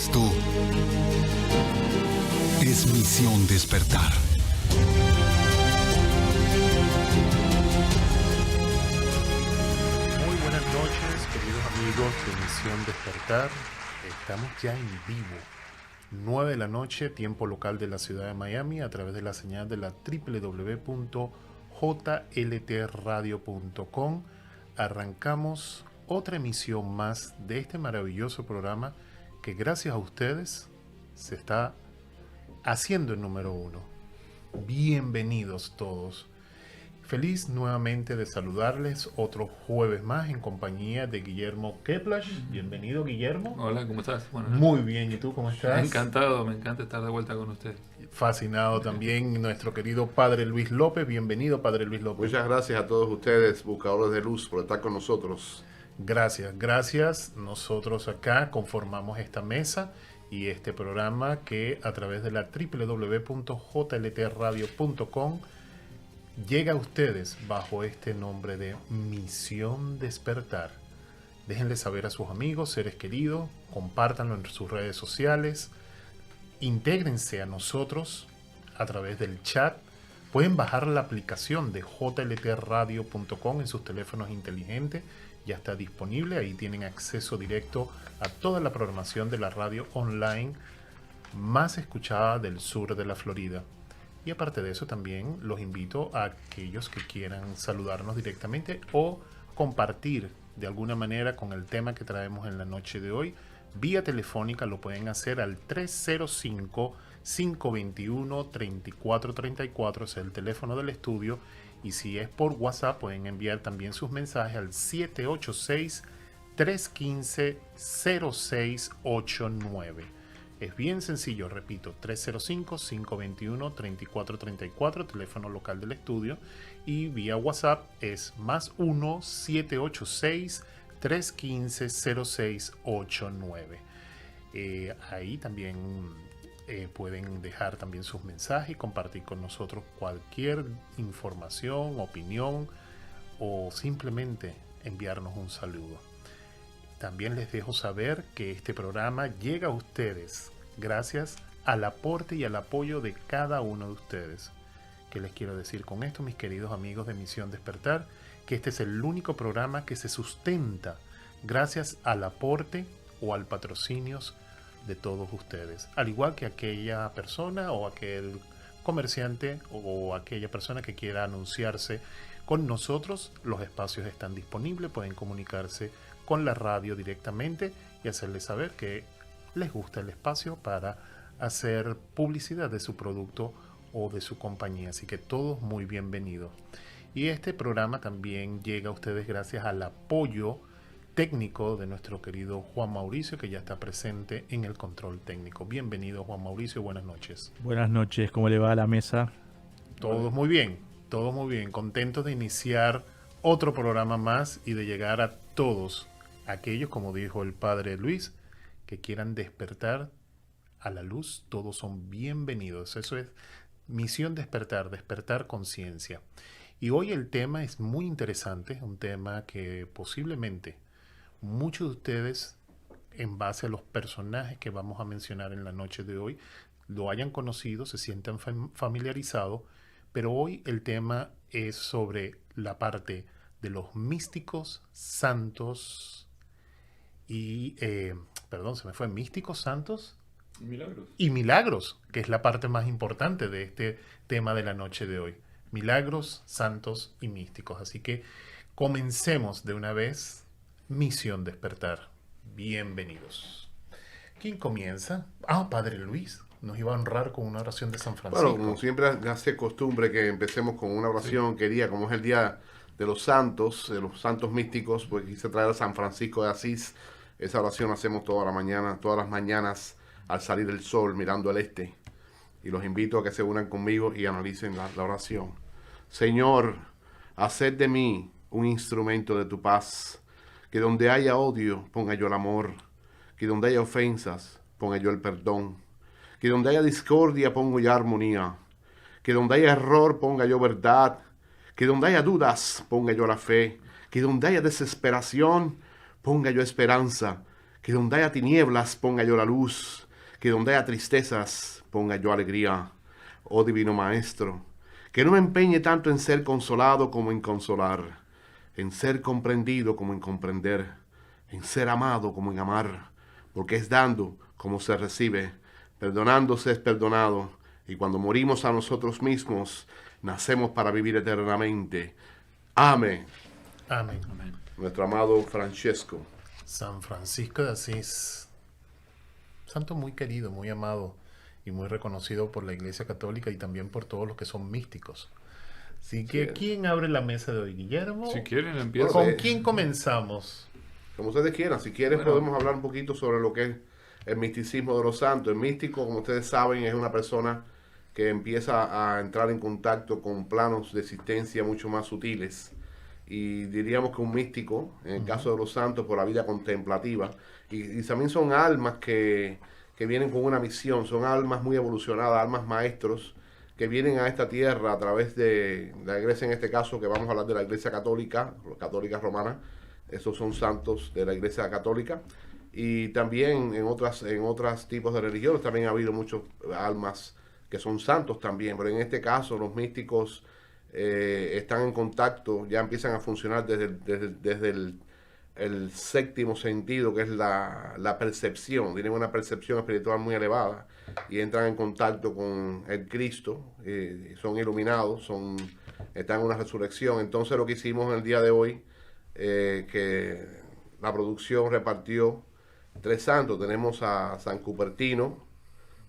Esto es Misión Despertar. Muy buenas noches, queridos amigos de Misión Despertar. Estamos ya en vivo, 9 de la noche, tiempo local de la ciudad de Miami, a través de la señal de la www.jltradio.com. Arrancamos otra emisión más de este maravilloso programa que gracias a ustedes se está haciendo el número 1. Bienvenidos todos. Feliz nuevamente de saludarles otro jueves más en compañía de Guillermo Keplash. Bienvenido, Guillermo. Hola, ¿cómo estás? Bueno, Muy bien, ¿y tú cómo estás? Encantado, me encanta estar de vuelta con usted. Fascinado también nuestro querido Padre Luis López. Bienvenido, Padre Luis López. Muchas gracias a todos ustedes, buscadores de luz, por estar con nosotros. Gracias. Nosotros acá conformamos esta mesa y este programa que a través de la www.jltradio.com llega a ustedes bajo este nombre de Misión Despertar. Déjenle saber a sus amigos, seres queridos, compártanlo en sus redes sociales, intégrense a nosotros a través del chat. Pueden bajar la aplicación de jltradio.com en sus teléfonos inteligentes, ya está disponible, ahí tienen acceso directo a toda la programación de la radio online más escuchada del sur de la Florida. Y aparte de eso también los invito a aquellos que quieran saludarnos directamente o compartir de alguna manera con el tema que traemos en la noche de hoy. Vía telefónica lo pueden hacer al 305-521-3434, es el teléfono del estudio. Y si es por WhatsApp pueden enviar también sus mensajes al 786-315-0689. Es bien sencillo, repito, 305-521-3434, teléfono local del estudio, y vía WhatsApp es más 1-786-315-0689. Ahí también pueden dejar también sus mensajes y compartir con nosotros cualquier información, opinión o simplemente enviarnos un saludo. También les dejo saber que este programa llega a ustedes gracias al aporte y al apoyo de cada uno de ustedes. ¿Qué les quiero decir con esto, mis queridos amigos de Misión Despertar? Que este es el único programa que se sustenta gracias al aporte o al patrocinio de todos ustedes. Al igual que aquella persona o aquel comerciante o aquella persona que quiera anunciarse con nosotros, los espacios están disponibles, pueden comunicarse con la radio directamente y hacerles saber que les gusta el espacio para hacer publicidad de su producto o de su compañía. Así que todos muy bienvenidos. Y este programa también llega a ustedes gracias al apoyo técnico de nuestro querido Juan Mauricio, que ya está presente en el control técnico. Bienvenido, Juan Mauricio, buenas noches. Buenas noches, ¿cómo le va a la mesa? Todos muy bien, contentos de iniciar otro programa más y de llegar a todos aquellos, como dijo el Padre Luis, que quieran despertar a la luz. Todos son bienvenidos. Eso es Misión Despertar, despertar conciencia. Y hoy el tema es muy interesante, un tema que posiblemente muchos de ustedes, en base a los personajes que vamos a mencionar en la noche de hoy, lo hayan conocido, se sientan familiarizados, pero hoy el tema es sobre la parte de los místicos, santos y, místicos, santos y milagros, que es la parte más importante de este tema de la noche de hoy. Milagros, santos y místicos. Así que comencemos de una vez. Misión Despertar. Bienvenidos. ¿Quién comienza? Padre Luis. Nos iba a honrar con una oración de San Francisco. Bueno, como siempre hace costumbre que empecemos con una oración, sí. Como es el día de los santos místicos, pues quise traer a San Francisco de Asís. Esa oración la hacemos todas las mañanas al salir del sol mirando al este. Y los invito a que se unan conmigo y analicen la oración. Señor, haced de mí un instrumento de tu paz. Que donde haya odio, ponga yo el amor. Que donde haya ofensas, ponga yo el perdón. Que donde haya discordia, pongo yo armonía. Que donde haya error, ponga yo verdad. Que donde haya dudas, ponga yo la fe. Que donde haya desesperación, ponga yo esperanza. Que donde haya tinieblas ponga yo la luz, que donde haya tristezas ponga yo alegría. Oh divino Maestro, que no me empeñe tanto en ser consolado como en consolar, en ser comprendido como en comprender, en ser amado como en amar, porque es dando como se recibe, perdonándose es perdonado, y cuando morimos a nosotros mismos, nacemos para vivir eternamente. Amén. Amén. Amén. Nuestro amado Francesco. San Francisco de Asís, santo muy querido, muy amado y muy reconocido por la Iglesia Católica y también por todos los que son místicos. Así que, Sí. ¿quién abre la mesa de hoy, Guillermo? Si quieren, empiezo. ¿Con quién comenzamos? Como ustedes quieran, si quieren Bueno. podemos hablar un poquito sobre lo que es el misticismo de los santos. El místico, como ustedes saben, es una persona que empieza a entrar en contacto con planos de existencia mucho más sutiles. Y diríamos que un místico, en el caso de los santos, por la vida contemplativa, y también son almas que vienen con una misión, son almas muy evolucionadas, almas maestros, que vienen a esta tierra a través de la iglesia, en este caso, que vamos a hablar de la iglesia católica romana. Esos son santos de la iglesia católica. Y también en otros tipos de religiones también ha habido muchos almas que son santos también, pero en este caso los místicos están en contacto, ya empiezan a funcionar desde el séptimo sentido, que es la percepción. Tienen una percepción espiritual muy elevada y entran en contacto con el Cristo, son iluminados, están en una resurrección. Entonces lo que hicimos en el día de hoy, que la producción repartió 3 santos. Tenemos a San Cupertino,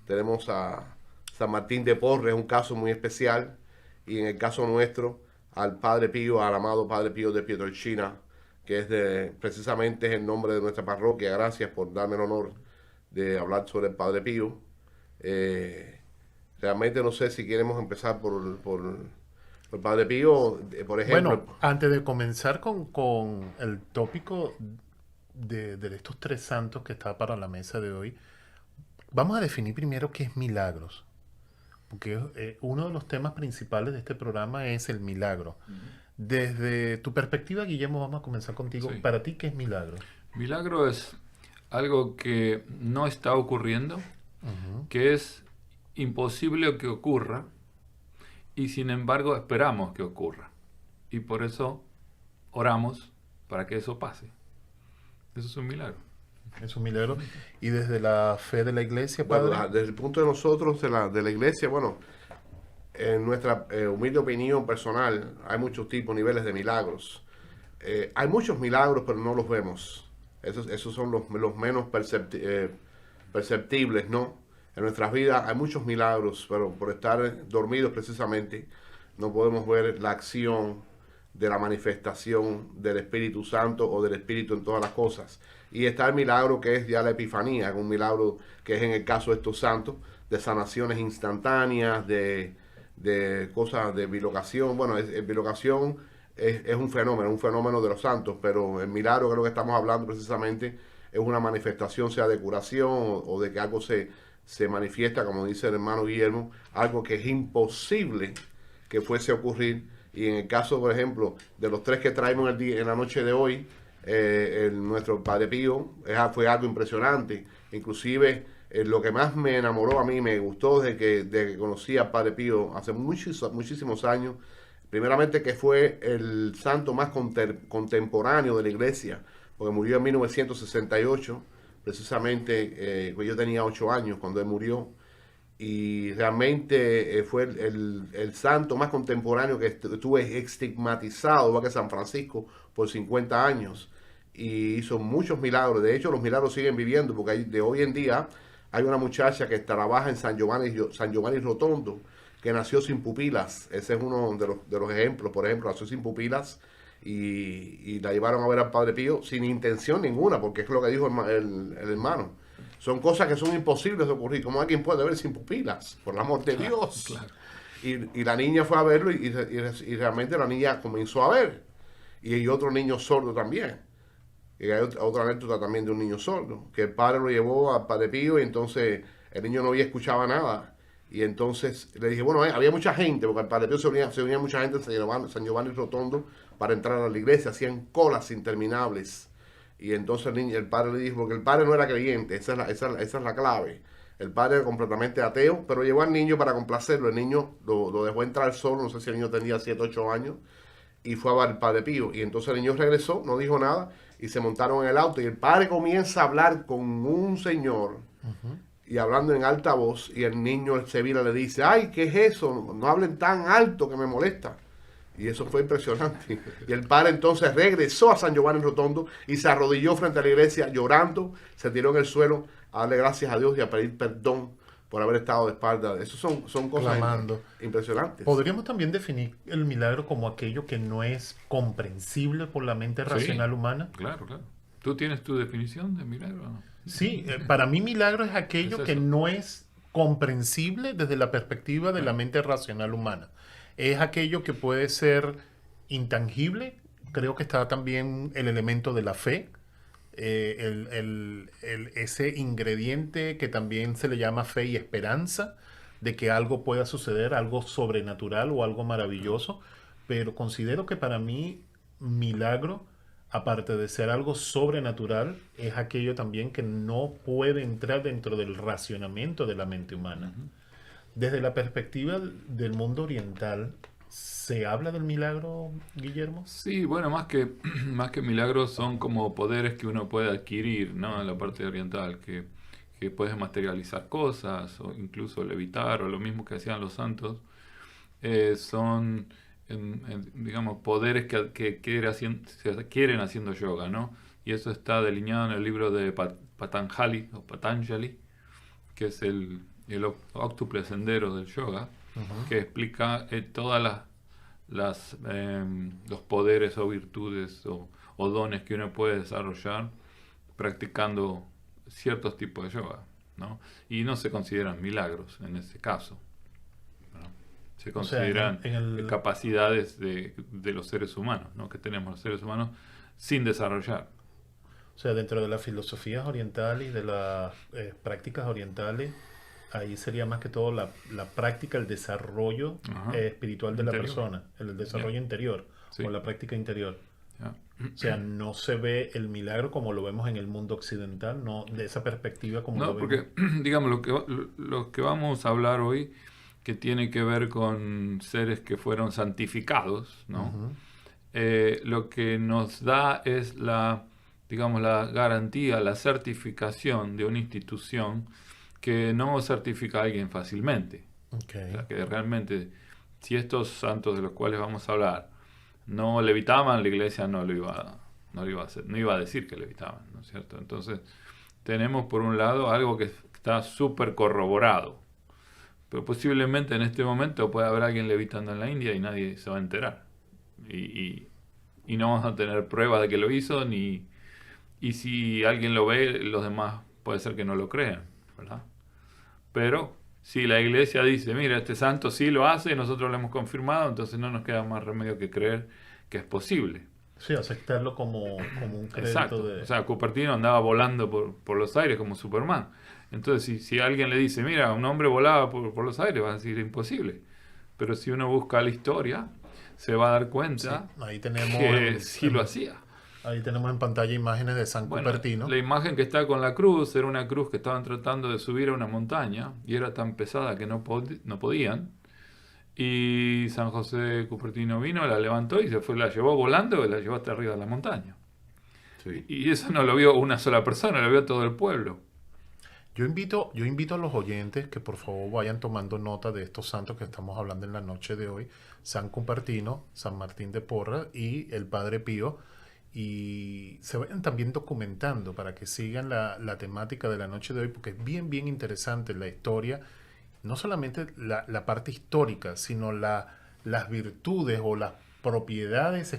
tenemos a San Martín de Porres, un caso muy especial, y en el caso nuestro, al Padre Pío, al amado Padre Pío de Pietrelcina, que precisamente es el nombre de nuestra parroquia. Gracias por darme el honor de hablar sobre el Padre Pío. Realmente no sé si queremos empezar por el Padre Pío, por ejemplo. Bueno, antes de comenzar con el tópico de estos 3 santos que está para la mesa de hoy, vamos a definir primero qué es milagros. Porque uno de los temas principales de este programa es el milagro. Desde tu perspectiva, Guillermo, vamos a comenzar contigo. Sí. Para ti, ¿qué es milagro? Milagro es algo que no está ocurriendo, que es imposible que ocurra, y sin embargo esperamos que ocurra. Y por eso oramos para que eso pase. Eso es un milagro. Es un milagro. Y desde la fe de la iglesia, Padre. Bueno, desde el punto de nosotros, de la iglesia, bueno, en nuestra humilde opinión personal, hay muchos tipos, niveles de milagros. Hay muchos milagros, pero no los vemos. Esos son los menos perceptibles, ¿no? En nuestras vidas hay muchos milagros, pero por estar dormidos precisamente, no podemos ver la acción de la manifestación del Espíritu Santo o del Espíritu en todas las cosas. Y está el milagro que es ya la Epifanía, un milagro que es en el caso de estos santos, de sanaciones instantáneas, de cosas de bilocación. Bueno, bilocación es un fenómeno de los santos, pero el milagro, que es lo que estamos hablando precisamente, es una manifestación, sea de curación o de que algo se manifiesta, como dice el hermano Guillermo, algo que es imposible que fuese a ocurrir. Y en el caso, por ejemplo, de los 3 que traemos en la noche de hoy, nuestro Padre Pío fue algo impresionante. Inclusive lo que más me enamoró a mí, me gustó desde que conocí al Padre Pío hace muchísimos años, primeramente que fue el santo más contemporáneo de la iglesia, porque murió en 1968, precisamente yo tenía 8 años cuando él murió. Y realmente fue el santo más contemporáneo que estuvo estigmatizado, igual que San Francisco, por 50 años. Y hizo muchos milagros. De hecho, los milagros siguen viviendo, porque de hoy en día hay una muchacha que trabaja en San Giovanni Rotondo, que nació sin pupilas. Ese es uno de los ejemplos. Por ejemplo, nació sin pupilas y la llevaron a ver al Padre Pío sin intención ninguna, porque es lo que dijo el hermano. Son cosas que son imposibles de ocurrir. ¿Cómo alguien puede ver sin pupilas? Por el amor de Dios. Claro. Y la niña fue a verlo y realmente la niña comenzó a ver. Y hay otro niño sordo también. Y hay otra anécdota también de un niño sordo, que el padre lo llevó al Padre Pío y entonces el niño no escuchaba nada. Y entonces le dije, bueno, había mucha gente, porque al Padre Pío se unía mucha gente en San Giovanni Rotondo para entrar a la iglesia. Hacían colas interminables. Y entonces el padre le dijo, porque el padre no era creyente, esa es la clave. El padre era completamente ateo, pero llevó al niño para complacerlo. El niño lo dejó entrar solo, no sé si el niño tenía 7, 8 años, y fue a ver al padre Pío. Y entonces el niño regresó, no dijo nada, y se montaron en el auto. Y el padre comienza a hablar con un señor, y hablando en alta voz, y el niño se vira y le dice, ay, ¿qué es eso? No hablen tan alto que me molesta. Y eso fue impresionante. Y el padre entonces regresó a San Giovanni Rotondo y se arrodilló frente a la iglesia llorando, se tiró en el suelo a darle gracias a Dios y a pedir perdón por haber estado de espalda. Eso son cosas Clamando. impresionantes. Podríamos también definir el milagro como aquello que no es comprensible por la mente racional humana. Claro, claro. ¿Tú tienes tu definición de milagro o no? Sí, para mí milagro es aquello Es que eso. no es comprensible desde la perspectiva de la mente racional humana. Es aquello que puede ser intangible. Creo que está también el elemento de la fe, ese ingrediente que también se le llama fe y esperanza, de que algo pueda suceder, algo sobrenatural o algo maravilloso. Pero considero que para mí milagro, aparte de ser algo sobrenatural, es aquello también que no puede entrar dentro del racionamiento de la mente humana. Desde la perspectiva del mundo oriental, ¿se habla del milagro, Guillermo? Sí, bueno, más que milagros son como poderes que uno puede adquirir, ¿no? En la parte oriental, que puedes materializar cosas o incluso levitar o lo mismo que hacían los santos. Son, digamos, poderes que se quieren haciendo yoga, ¿no? Y eso está delineado en el libro de Patanjali, que es el óctuple sendero del yoga, que explica todas los poderes o virtudes o dones que uno puede desarrollar practicando ciertos tipos de yoga, ¿no? Y no se consideran milagros en ese caso, ¿no? Se consideran capacidades de los seres humanos, ¿no? Que tenemos los seres humanos sin desarrollar. O sea, dentro de las filosofías orientales y de las prácticas orientales, ahí sería más que todo la práctica, el desarrollo espiritual de la persona, el desarrollo interior, Sí. o la práctica interior. ¿Ya? O sea, no se ve el milagro como lo vemos en el mundo occidental, no de esa perspectiva como No, lo porque, vemos. digamos, lo que vamos a hablar hoy, que tiene que ver con seres que fueron santificados, ¿no? Lo que nos da es digamos, la garantía, la certificación de una institución que no certifica a alguien fácilmente. Okay. O sea, que realmente, si estos santos de los cuales vamos a hablar no levitaban, la iglesia no iba a decir que levitaban, ¿no es cierto? Entonces, tenemos por un lado algo que está súper corroborado, pero posiblemente en este momento puede haber alguien levitando en la India y nadie se va a enterar. Y no vamos a tener pruebas de que lo hizo, y si alguien lo ve, los demás puede ser que no lo crean, ¿verdad? Pero si la iglesia dice, mira, este santo sí lo hace y nosotros lo hemos confirmado, entonces no nos queda más remedio que creer que es posible. Sí, aceptarlo como un crédito. Exacto. O sea, Cupertino andaba volando por los aires como Superman. Entonces, si alguien le dice, mira, un hombre volaba por los aires, va a decir imposible. Pero si uno busca la historia, se va a dar cuenta ahí tenemos que sí lo hacía. Ahí tenemos en pantalla imágenes de San Cupertino. La imagen que está con la cruz era una cruz que estaban tratando de subir a una montaña y era tan pesada que no podían. Y San José Cupertino vino, la levantó y la llevó volando y la llevó hasta arriba de la montaña. Sí. Y eso no lo vio una sola persona, lo vio todo el pueblo. Yo invito a los oyentes que por favor vayan tomando nota de estos santos que estamos hablando en la noche de hoy. San Cupertino, San Martín de Porras y el Padre Pío. Y se vayan también documentando para que sigan la temática de la noche de hoy, porque es bien, bien interesante la historia, no solamente la parte histórica, sino las virtudes o las propiedades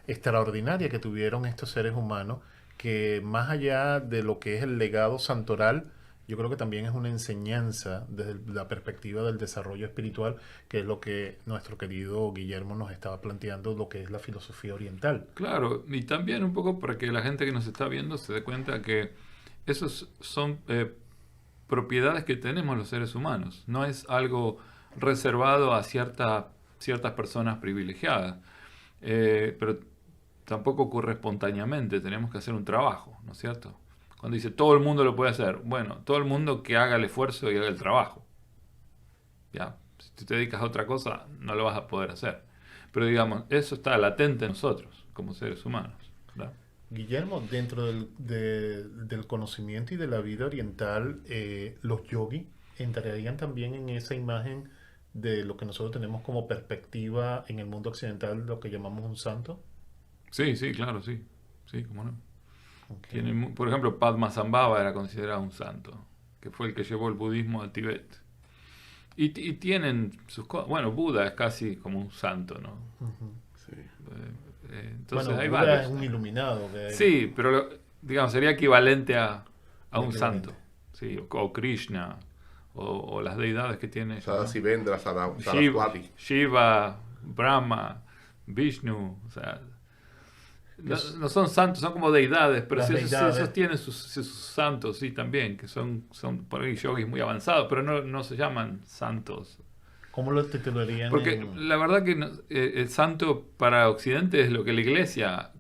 extraordinarias que tuvieron estos seres humanos, que más allá de lo que es el legado santoral, yo creo que también es una enseñanza desde la perspectiva del desarrollo espiritual, que es lo que nuestro querido Guillermo nos estaba planteando, lo que es la filosofía oriental. Claro, y también un poco para que la gente que nos está viendo se dé cuenta que esos son propiedades que tenemos los seres humanos. No es algo reservado a ciertas personas privilegiadas. Pero tampoco ocurre espontáneamente, tenemos que hacer un trabajo, ¿no es cierto? Cuando dice todo el mundo lo puede hacer, bueno, todo el mundo que haga el esfuerzo y haga el trabajo. ¿Ya? Si tú te dedicas a otra cosa, no lo vas a poder hacer. Pero digamos, eso está latente en nosotros, como seres humanos, ¿verdad? Guillermo, dentro del conocimiento y de la vida oriental, los yogis entrarían también en esa imagen de lo que nosotros tenemos como perspectiva en el mundo occidental, lo que llamamos un santo. Sí, sí, claro, sí. Sí, cómo no. Okay. Por ejemplo, Padmasambhava era considerado un santo, que fue el que llevó el budismo a Tibet. Y tienen sus cosas. Bueno, Buda es casi como un santo, ¿no? Ujú. Sí. Entonces Bueno, hay Buda varios. es un iluminado. Sí, pero digamos, sería equivalente a un Equivalente. santo. Sí, o Krishna, o las deidades que tiene. Sadasivendra, Shiva, Saraswati. Shiva, Brahma, Vishnu, o sea, no son santos, son como deidades, pero Las sí, esos deidades. tienen sus santos, sí, también, que son por ahí yogis muy avanzados, pero no se llaman santos. ¿Cómo lo titularían? Porque la verdad que el santo para Occidente es lo que la Iglesia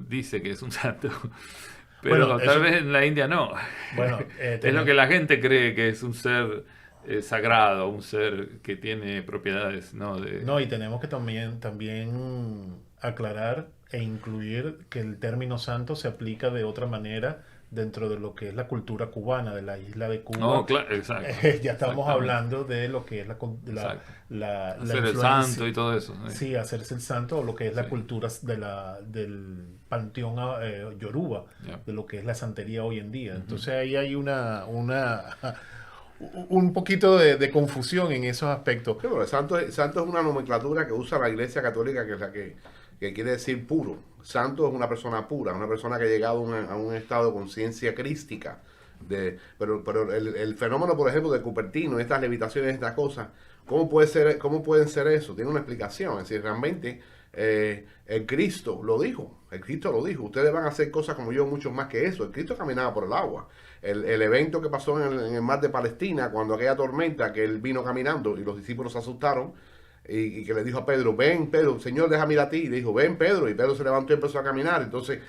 dice que es un santo. Pero Bueno, tal eso- vez en la India no. Bueno, Es lo que la gente cree que es un ser sagrado, un ser que tiene propiedades, ¿no? No, y tenemos que también aclarar e incluir que el término santo se aplica de otra manera dentro de lo que es la cultura cubana, de la isla de Cuba. No, claro, exacto. Ya estamos Exactamente. hablando de lo que es Exacto. la Hacer el influencia. santo y todo eso. ¿sí? Sí, hacerse el santo, o lo que es la Sí. cultura del panteón yoruba, Ya. de lo que es la santería hoy en día. Entonces ahí hay un poquito de confusión en esos aspectos. Sí, pero el santo es una nomenclatura que usa la Iglesia Católica, que es la que quiere decir puro. Santo es una persona pura, una persona que ha llegado a un estado de conciencia crística. Pero el fenómeno, por ejemplo, de Cupertino, estas levitaciones, estas cosas, ¿cómo pueden ser eso? Tiene una explicación. Es decir, realmente el Cristo lo dijo. El Cristo lo dijo. Ustedes van a hacer cosas como yo, mucho más que eso. El Cristo caminaba por el agua. El evento que pasó en el mar de Palestina, cuando aquella tormenta, que él vino caminando y los discípulos se asustaron, y que le dijo a Pedro, ven Pedro, Señor, déjame ir a ti. Y le dijo, ven Pedro, y Pedro se levantó y empezó a caminar. Entonces,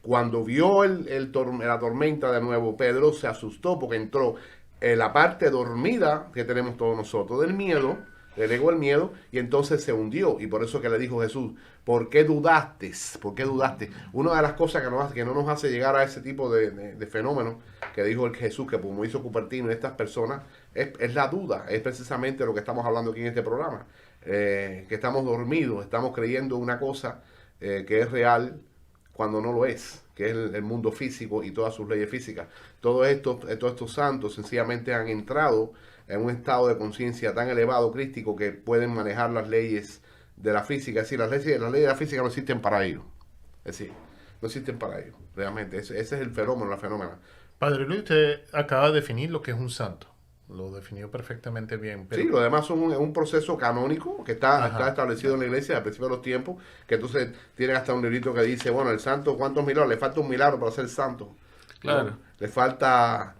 cuando vio la tormenta de nuevo, Pedro se asustó porque entró en la parte dormida que tenemos todos nosotros, del miedo, le negó el miedo, y entonces se hundió. Y por eso que le dijo Jesús, ¿por qué dudaste? ¿Por qué dudaste? Una de las cosas que no nos hace llegar a ese tipo de fenómenos que dijo el Jesús, que como hizo Cupertino y estas personas, es la duda. Es precisamente lo que estamos hablando aquí en este programa. Que estamos dormidos, estamos creyendo una cosa que es real cuando no lo es, que es el mundo físico y todas sus leyes físicas. Todos estos santos sencillamente han entrado en un estado de conciencia tan elevado, crístico, que pueden manejar las leyes de la física. Es decir, las leyes de la física no existen para ellos. Es decir, no existen para ellos, realmente. Ese es el fenómeno, la fenómena. Padre Luis, usted acaba de definir lo que es un santo. Lo definió perfectamente bien. Pero Sí, lo demás son un proceso canónico que está establecido en la iglesia al principio de los tiempos, que entonces tiene hasta un librito que dice, bueno, el santo, ¿cuántos milagros? Le falta un milagro para ser santo. Claro. ¿No? Le falta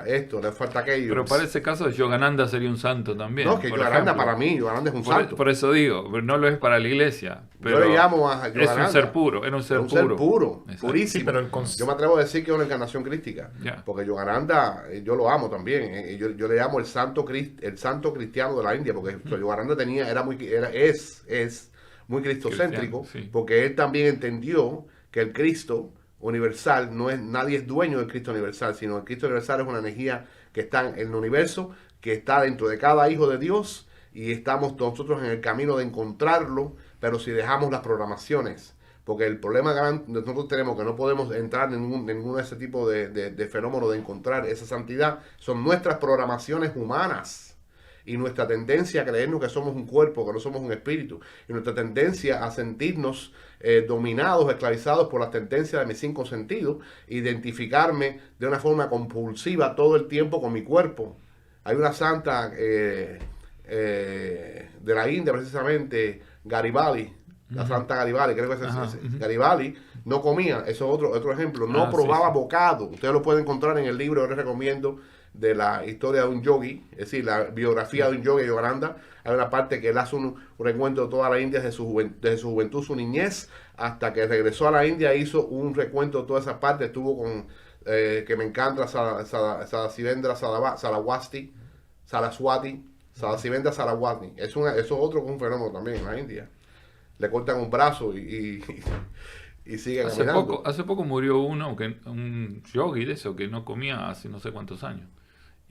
esto, le falta aquello. Pero para ese caso, Yogananda sería un santo también. No, que por Yogananda ejemplo. para mí, Yogananda es un santo. Por eso digo, pero no lo es para la iglesia. Pero Yo le llamo a es Yogananda. un ser puro, era un ser Es un ser puro. puro, Exacto. purísimo. Sí, pero Yo me atrevo a decir que es una encarnación crística. Ya. Porque Yogananda, yo lo amo también. Yo le llamo el santo cristiano de la India, porque Yogananda es muy cristocéntrico, Cristiano, sí. porque él también entendió que el Cristo universal nadie es dueño del Cristo universal, sino el Cristo universal es una energía que está en el universo, que está dentro de cada hijo de Dios, y estamos nosotros en el camino de encontrarlo, pero si dejamos las programaciones, porque el problema grande que nosotros tenemos, que no podemos entrar en ninguno de ese tipo de fenómeno de encontrar esa santidad, son nuestras programaciones humanas. Y nuestra tendencia a creernos que somos un cuerpo, que no somos un espíritu. Y nuestra tendencia a sentirnos dominados, esclavizados por las tendencias de mis 5 sentidos. Identificarme de una forma compulsiva todo el tiempo con mi cuerpo. Hay una santa de la India, precisamente, Garibaldi. La santa Garibaldi, creo que es Ajá, Garibaldi, no comía, eso es otro ejemplo, no Ah, probaba sí, sí. bocado. Ustedes lo pueden encontrar en el libro, yo les recomiendo, de la historia de un yogi, es decir, la biografía de un yogi, Yogananda. Hay una parte que él hace un recuento de toda la India desde su juventud, su niñez, hasta que regresó a la India, hizo un recuento de toda esa parte. Estuvo con, que me encanta, Sadasivendra Saraswati, Sadasivendra Saraswati. Eso es otro que un fenómeno también en la India. Le cortan un brazo y sigue caminando. Hace poco murió un yogi de eso, que no comía hace no sé cuántos años.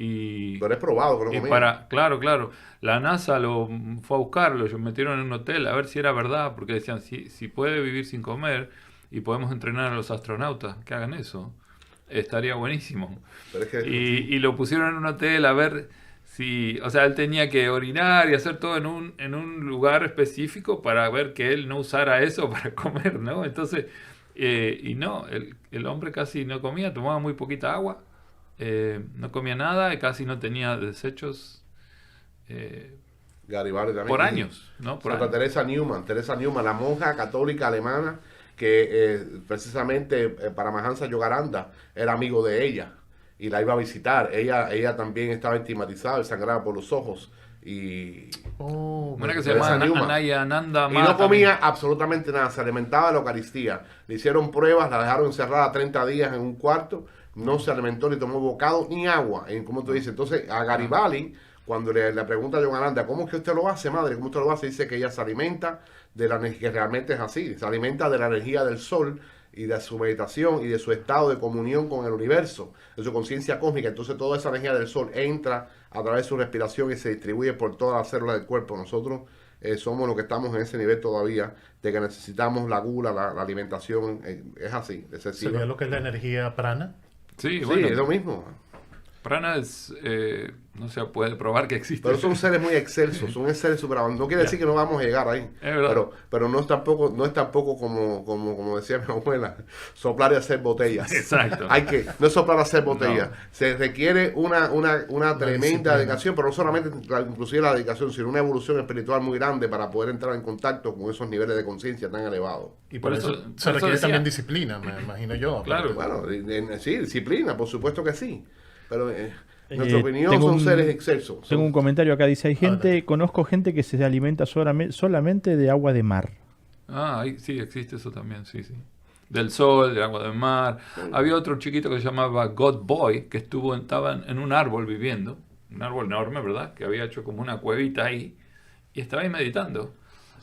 Y, Pero es probado que no y comía. claro, la NASA lo fue a buscarlo, lo metieron en un hotel a ver si era verdad, porque decían, si puede vivir sin comer y podemos entrenar a los astronautas que hagan eso, estaría buenísimo. Pero es que, Y lo pusieron en un hotel a ver si, o sea, él tenía que orinar y hacer todo en un lugar específico para ver que él no usara eso para comer, ¿no? Entonces, y no, el hombre casi no comía, tomaba muy poquita agua, no comía nada y casi no tenía desechos Garibaldi también. por años, ¿no? Por Santa años. Teresa Newman, la monja católica alemana que precisamente Paramahansa Yogananda era amigo de ella y la iba a visitar. Ella también estaba estigmatizada y sangraba por los ojos. Y Una que se Teresa llama Newman. Anaya Ananda Y no comía absolutamente nada, se alimentaba de la Eucaristía. Le hicieron pruebas, la dejaron encerrada 30 días en un cuarto, no se alimentó ni tomó bocado ni agua, como tú dices. Entonces a Garibaldi, cuando le pregunta a Yogananda, ¿cómo es que usted lo hace, madre? ¿Cómo usted lo hace? Dice que ella se alimenta de la energía, que realmente es así, se alimenta de la energía del sol y de su meditación y de su estado de comunión con el universo, de su conciencia cósmica. Entonces toda esa energía del sol entra a través de su respiración y se distribuye por todas las células del cuerpo. Nosotros somos los que estamos en ese nivel todavía de que necesitamos la gula, la alimentación, es así, excesiva. ¿Sería lo que es la energía prana? Sí, Sí, bueno, es lo mismo. prana es, no se puede probar que existe. Pero son seres muy excelsos, son seres superavanzados. No quiere decir que no vamos a llegar ahí. Es verdad. Pero no es tampoco como decía mi abuela, soplar y hacer botellas. Exacto. No es soplar y hacer botellas. No. Se requiere una tremenda disciplina. dedicación, pero no solamente inclusive la dedicación, sino una evolución espiritual muy grande para poder entrar en contacto con esos niveles de conciencia tan elevados. Y por Por eso eso- se por eso requiere decía- también disciplina, me imagino yo. Claro. Bueno, sí, disciplina, por supuesto que sí. Pero en nuestra opinión tengo son un- seres excelsos. Tengo un comentario acá, dice, conozco gente que se alimenta solamente de agua de mar. Ah, sí, existe eso también, sí, sí. Del sol, del agua del mar. Había otro chiquito que se llamaba God Boy, que estaba en un árbol viviendo, un árbol enorme, ¿verdad? Que había hecho como una cuevita ahí, y estaba ahí meditando.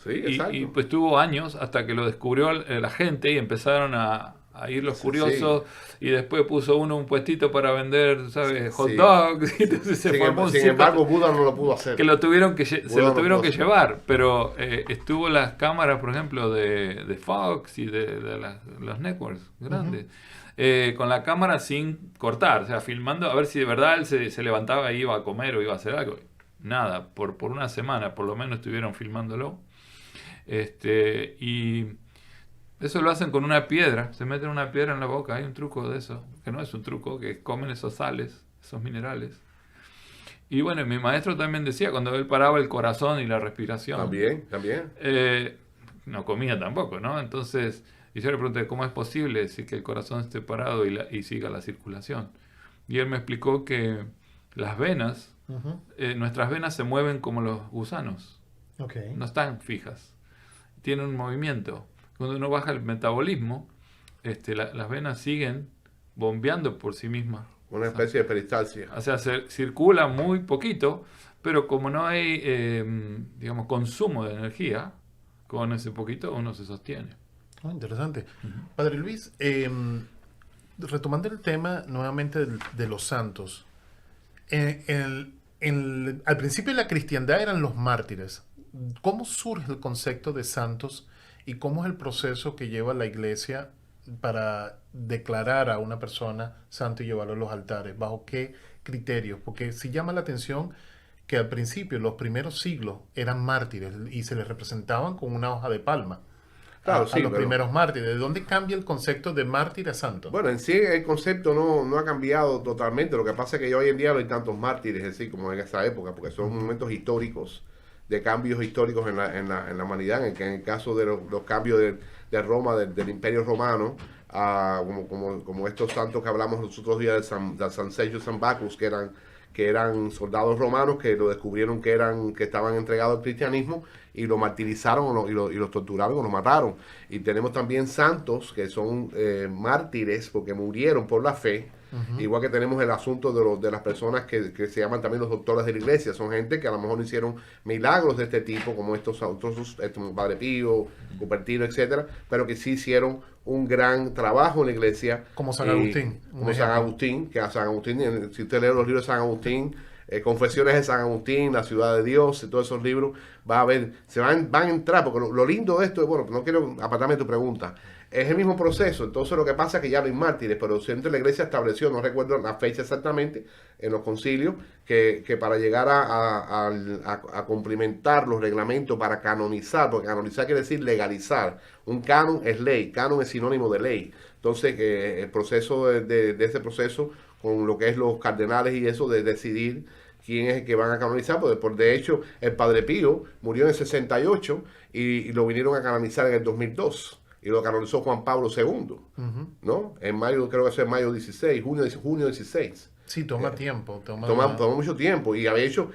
Sí, exacto. Y pues tuvo años hasta que lo descubrió la gente y empezaron a ir los curiosos, y después puso uno un puestito para vender, ¿sabes? Hot Sí. dogs, y entonces se formó un Sin círculo embargo, Buda no lo pudo hacer. que lo tuvieron que se Bueno, lo tuvieron que pues, llevar, pero estuvo las cámaras, por ejemplo, de Fox y de los networks grandes, con la cámara sin cortar, o sea, filmando a ver si de verdad él se levantaba e iba a comer o iba a hacer algo. Nada, por una semana por lo menos estuvieron filmándolo. Y eso lo hacen con una piedra, se meten una piedra en la boca, hay un truco de eso, que no es un truco, que comen esos sales, esos minerales. Y bueno, mi maestro también decía, cuando él paraba el corazón y la respiración, También. no comía tampoco, ¿no? Entonces, y yo le pregunté, ¿cómo es posible decir que el corazón esté parado y siga la circulación? Y él me explicó que las venas, Ujú. nuestras venas se mueven como los gusanos, Ok. no están fijas, tienen un movimiento. Cuando uno baja el metabolismo, las venas siguen bombeando por sí mismas. Una especie de peristalsia. O sea, se circula muy poquito, pero como no hay, digamos, consumo de energía, con ese poquito uno se sostiene. Oh, interesante. Padre Luis, retomando el tema nuevamente de los santos, al principio la cristiandad eran los mártires. ¿Cómo surge el concepto de santos y cómo es el proceso que lleva la iglesia para declarar a una persona santo y llevarlo a los altares? ¿Bajo qué criterios? Porque sí llama la atención que al principio, los primeros siglos, eran mártires y se les representaban con una hoja de palma. Claro, a sí, los pero- primeros mártires. ¿De dónde cambia el concepto de mártir a santo? Bueno, en sí el concepto no ha cambiado totalmente. Lo que pasa es que hoy en día no hay tantos mártires, así como en esa época, porque son momentos históricos, de cambios históricos en la humanidad. En el caso de los cambios de Roma, del Imperio Romano, como estos santos que hablamos los otros días de San Sergio y San Bacchus, que eran soldados romanos que lo descubrieron que estaban entregados al cristianismo y lo martirizaron y los torturaron o los mataron. Y tenemos también santos que son mártires porque murieron por la fe. Igual que tenemos el asunto de las personas que se llaman también los doctores de la iglesia. Son gente que a lo mejor no hicieron milagros de este tipo, como estos Padre Pío, Cupertino, etcétera, pero que sí hicieron un gran trabajo en la iglesia. Como San Agustín. Como San Agustín, que a San Agustín, si usted lee los libros de San Agustín, Confesiones de San Agustín, La Ciudad de Dios, y todos esos libros, va a ver, van a entrar, porque lo lindo de esto es, bueno, no quiero apartarme de tu pregunta, es el mismo proceso. Entonces lo que pasa es que ya no hay mártires, pero siempre la iglesia estableció, no recuerdo la fecha exactamente, en los concilios, que para llegar a cumplimentar los reglamentos para canonizar, porque canonizar quiere decir legalizar, un canon es ley, canon es sinónimo de ley. Entonces el proceso de ese proceso, con lo que es los cardenales y eso, de decidir quién es el que van a canonizar, porque de hecho el Padre Pío murió en el 68 y lo vinieron a canonizar en el 2002. Y lo canonizó Juan Pablo II, ¿no? En mayo, creo que es en mayo 16, junio 16. Sí, toma tiempo. Toma mucho tiempo y había hecho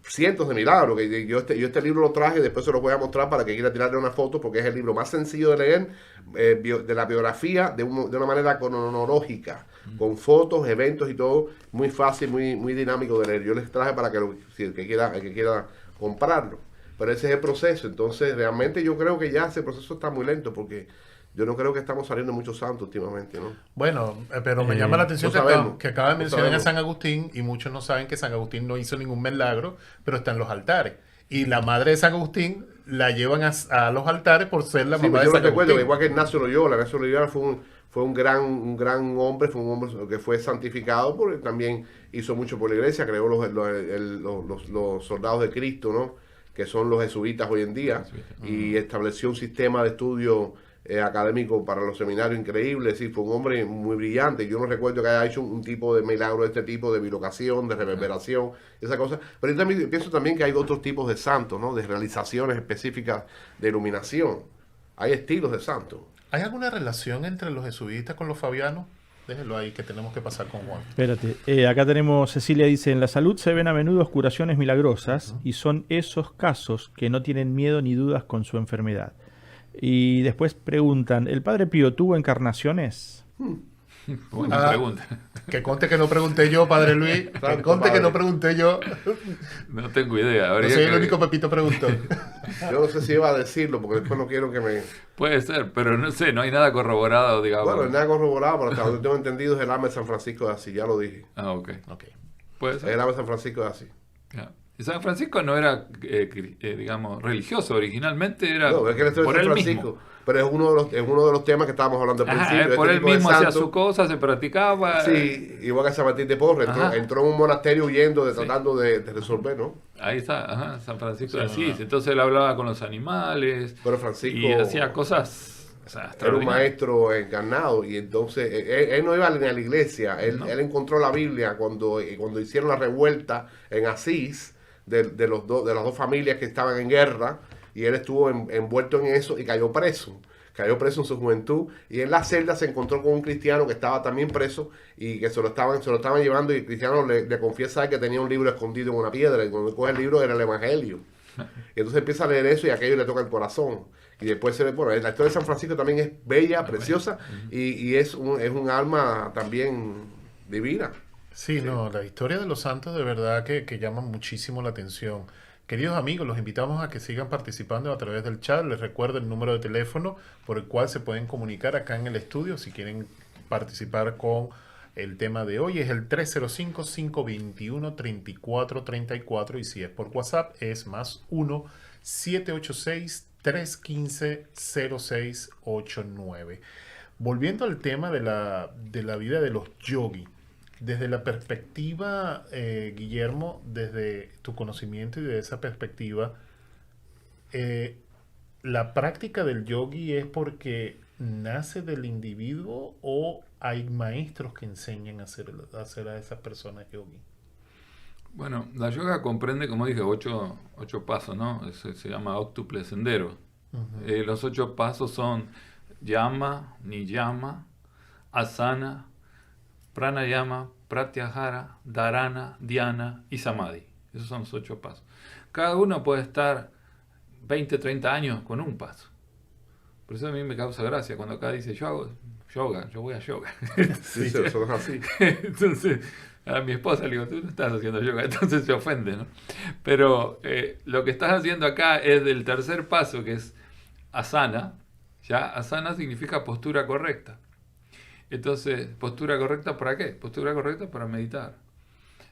cientos de milagros. Que yo este libro lo traje y después se lo voy a mostrar para que quiera tirarle una foto, porque es el libro más sencillo de leer, de la biografía de una manera cronológica, con fotos, eventos y todo, muy fácil, muy dinámico de leer. Yo les traje para que el que quiera comprarlo. Pero ese es el proceso. Entonces, realmente yo creo que ya ese proceso está muy lento, porque yo no creo que estamos saliendo muchos santos últimamente, ¿no? Bueno, pero me llama la atención que acaba de mencionar a San Agustín, y muchos no saben que San Agustín no hizo ningún milagro, pero está en los altares. Y la madre de San Agustín la llevan a los altares por ser la mamá de San Agustín. Recuerdo, igual que Ignacio Loyola fue un gran hombre, fue un hombre que fue santificado, porque también hizo mucho por la iglesia, creó los soldados de Cristo, ¿no? Que son los jesuitas hoy en día, y estableció un sistema de estudio académico para los seminarios increíble. Es decir, fue un hombre muy brillante. Yo no recuerdo que haya hecho un tipo de milagro de este tipo, de bilocación, de reverberación, esa cosa. Pero yo también pienso también que hay otros tipos de santos, ¿no? De realizaciones específicas de iluminación. Hay estilos de santos. ¿Hay alguna relación entre los jesuitas con los fabianos? Déjelo ahí, que tenemos que pasar con Juan. Espérate, acá tenemos, Cecilia dice, en la salud se ven a menudo curaciones milagrosas y son esos casos que no tienen miedo ni dudas con su enfermedad. Y después preguntan, ¿el Padre Pío tuvo encarnaciones? Buena pregunta. Que conte que no pregunté yo, Padre Luis. Que conte que no pregunté yo. No tengo idea. No soy el único Pepito preguntó. Yo no sé si iba a decirlo, porque después no quiero que me... Puede ser, pero no sé, no hay nada corroborado, digamos. Bueno, nada corroborado, pero hasta donde tengo entendido es el alma de San Francisco de Asís, ya lo dije. Ah, ok. Puede ser. Es el alma de San Francisco de Asís. Yeah. Y San Francisco no era, digamos, religioso originalmente, era no, es que por San él Francisco, mismo. Pero es uno de los temas que estábamos hablando al principio. Por él mismo hacía su cosa, se practicaba. Sí, igual que San Martín de Porres, entró en un monasterio huyendo, tratando de resolver, ¿no? Ahí está, San Francisco de Asís. Entonces él hablaba con los animales. Pero Francisco... Y hacía cosas... Era un maestro encarnado, y entonces él no iba ni a la iglesia. Él encontró la Biblia cuando hicieron la revuelta en Asís de las dos familias que estaban en guerra, y él estuvo envuelto en eso y cayó preso en su juventud, y en la celda se encontró con un cristiano que estaba también preso y que se lo estaban llevando, y el cristiano le confiesa que tenía un libro escondido en una piedra, y cuando coge el libro era el Evangelio. Y entonces empieza a leer eso y aquello le toca el corazón. Y después se ve, bueno, la historia de San Francisco también es bella, preciosa, y es un alma también divina. Sí, no, la historia de los santos de verdad que llama muchísimo la atención. Queridos amigos, los invitamos a que sigan participando a través del chat. Les recuerdo el número de teléfono por el cual se pueden comunicar acá en el estudio si quieren participar con el tema de hoy. Es el 305-521-3434, y si es por WhatsApp es más 1-786-315-0689. Volviendo al tema de la vida de los yogis. Desde la perspectiva, Guillermo, desde tu conocimiento y de esa perspectiva, ¿la práctica del yogi es porque nace del individuo o hay maestros que enseñan a hacer a esas personas yogi? Bueno, la yoga comprende, como dije, 8 pasos, ¿no? Se llama óctuple sendero. Los 8 pasos son yama, niyama, asana, pranayama, pratyahara, dharana, dhyana y samadhi. Esos son los 8 pasos. Cada uno puede estar 20, 30 años con un paso. Por eso a mí me causa gracia cuando acá dice yo hago yoga, yo voy a yoga. Sí, eso es así. Entonces, a mi esposa le digo, tú no estás haciendo yoga, entonces se ofende, ¿no? Pero lo que estás haciendo acá es del tercer paso, que es asana. Ya, asana significa postura correcta. Entonces, ¿postura correcta para qué? Postura correcta para meditar.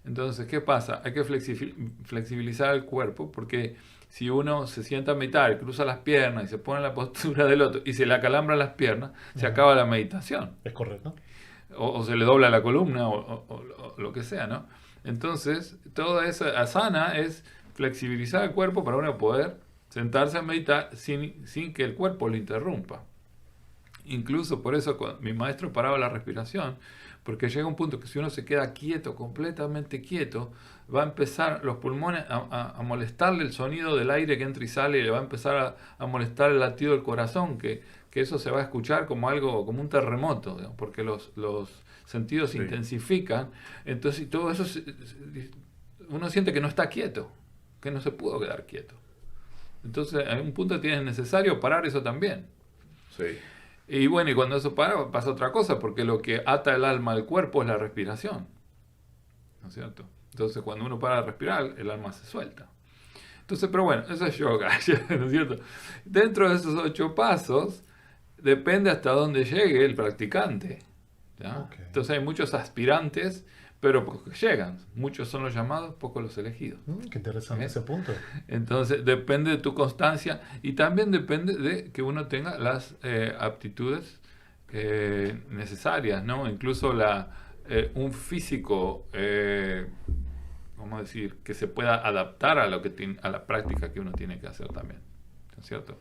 Entonces, ¿qué pasa? Hay que flexibilizar el cuerpo, porque si uno se sienta a meditar, cruza las piernas y se pone en la postura del otro y se le acalambran las piernas, se acaba la meditación. Es correcto. O se le dobla la columna o lo que sea, ¿no? Entonces, toda esa asana es flexibilizar el cuerpo para uno poder sentarse a meditar sin que el cuerpo lo interrumpa. Incluso por eso mi maestro paraba la respiración, porque llega un punto que si uno se queda quieto, completamente quieto, va a empezar los pulmones a molestarle el sonido del aire que entra y sale, y le va a empezar a molestar el latido del corazón, que eso se va a escuchar como algo, como un terremoto, digamos, porque los sentidos se intensifican. Entonces, y todo eso uno siente que no está quieto, que no se pudo quedar quieto. Entonces, a un punto es necesario parar eso también. Sí. Y bueno, y cuando eso para, pasa otra cosa, porque lo que ata el alma al cuerpo es la respiración. ¿No es cierto? Entonces, cuando uno para de respirar, el alma se suelta. Entonces, pero bueno, eso es yoga, ¿no es cierto? Dentro de esos 8 pasos, depende hasta dónde llegue el practicante. ¿Ya? Okay. Entonces, hay muchos aspirantes, pero pocos llegan. Muchos son los llamados, pocos los elegidos. Qué interesante ese punto. Entonces depende de tu constancia y también depende de que uno tenga las aptitudes necesarias, ¿no? Incluso un físico, vamos a decir, que se pueda adaptar a a la práctica que uno tiene que hacer también, ¿no es cierto?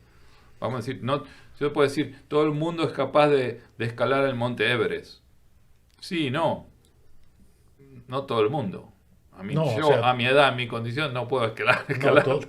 Vamos a decir, no, yo puedo decir, todo el mundo es capaz de escalar el monte Everest. Sí, no todo el mundo. A mí, a mi edad, a mi condición, no puedo escalar.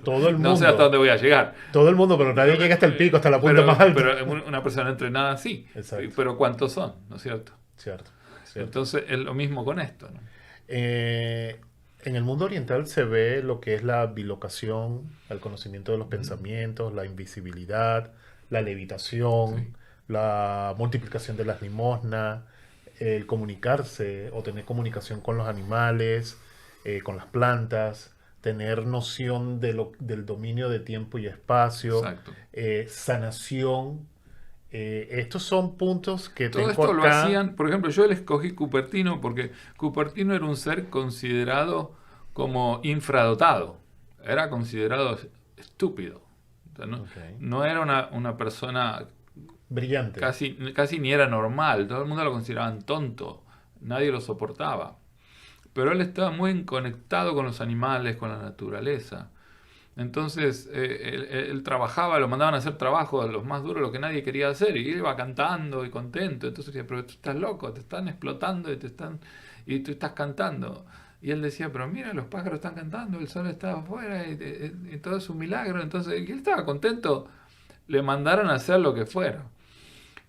Todo el mundo. No sé hasta dónde voy a llegar. Todo el mundo, pero nadie llega hasta el pico, hasta la punta más alta. Pero una persona entrenada sí. Exacto. Pero ¿cuántos son? ¿No es cierto? Cierto. Entonces es lo mismo con esto, ¿no? En el mundo oriental se ve lo que es la bilocación, el conocimiento de los pensamientos, la invisibilidad, la levitación, la multiplicación de las limosnas, el comunicarse o tener comunicación con los animales, con las plantas, tener noción del dominio de tiempo y espacio, sanación. Estos son puntos que todo tengo esto lo acá. hacían, por ejemplo, yo le escogí Cupertino porque Cupertino era un ser considerado como infradotado, era considerado estúpido. O sea, no era una persona brillante. Casi ni era normal, todo el mundo lo consideraban tonto, nadie lo soportaba. Pero él estaba muy conectado con los animales, con la naturaleza. Entonces él trabajaba, lo mandaban a hacer trabajo de los más duros, lo que nadie quería hacer, y iba cantando y contento. Entonces decía, pero tú estás loco, te están explotando y tú estás cantando. Y él decía, pero mira, los pájaros están cantando, el sol está afuera y todo es un milagro. Entonces, y él estaba contento, le mandaron a hacer lo que fuera.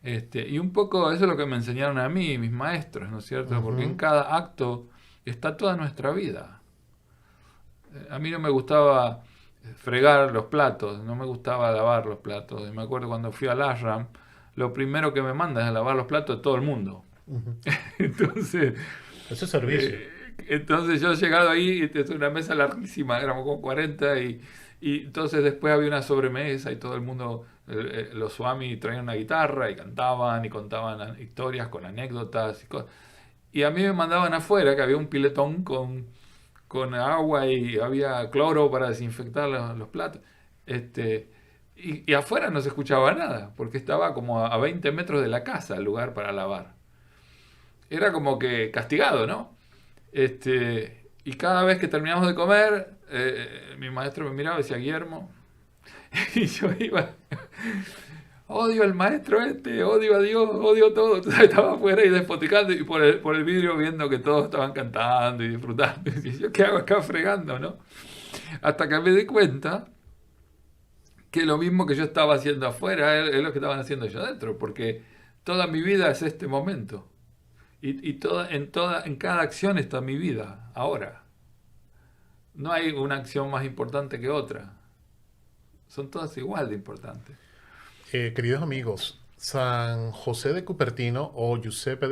Y un poco eso es lo que me enseñaron a mí, mis maestros, ¿no es cierto? Porque en cada acto está toda nuestra vida. A mí no me gustaba fregar los platos, no me gustaba lavar los platos. Y me acuerdo cuando fui al ashram, lo primero que me mandan es a lavar los platos de todo el mundo. Entonces, eso es servicio. Entonces yo he llegado ahí, es una mesa larguísima, éramos como 40 y entonces después había una sobremesa y todo el mundo, los swami traían una guitarra y cantaban y contaban historias con anécdotas y cosas. Y a mí me mandaban afuera, que había un piletón con agua y había cloro para desinfectar los platos. Y afuera no se escuchaba nada, porque estaba como a 20 metros de la casa el lugar para lavar. Era como que castigado, ¿no? Y cada vez que terminamos de comer, mi maestro me miraba y decía, Guillermo, y yo iba, odio al maestro odio a Dios, odio todo. Entonces estaba afuera y despoticando y por el vidrio viendo que todos estaban cantando y disfrutando. Y yo, ¿qué hago acá fregando, no? Hasta que me di cuenta que lo mismo que yo estaba haciendo afuera es lo que estaban haciendo yo adentro, porque toda mi vida es este momento. En cada acción está mi vida, ahora. No hay una acción más importante que otra. Son todas igual de importantes. Queridos amigos, San José de Cupertino o Giuseppe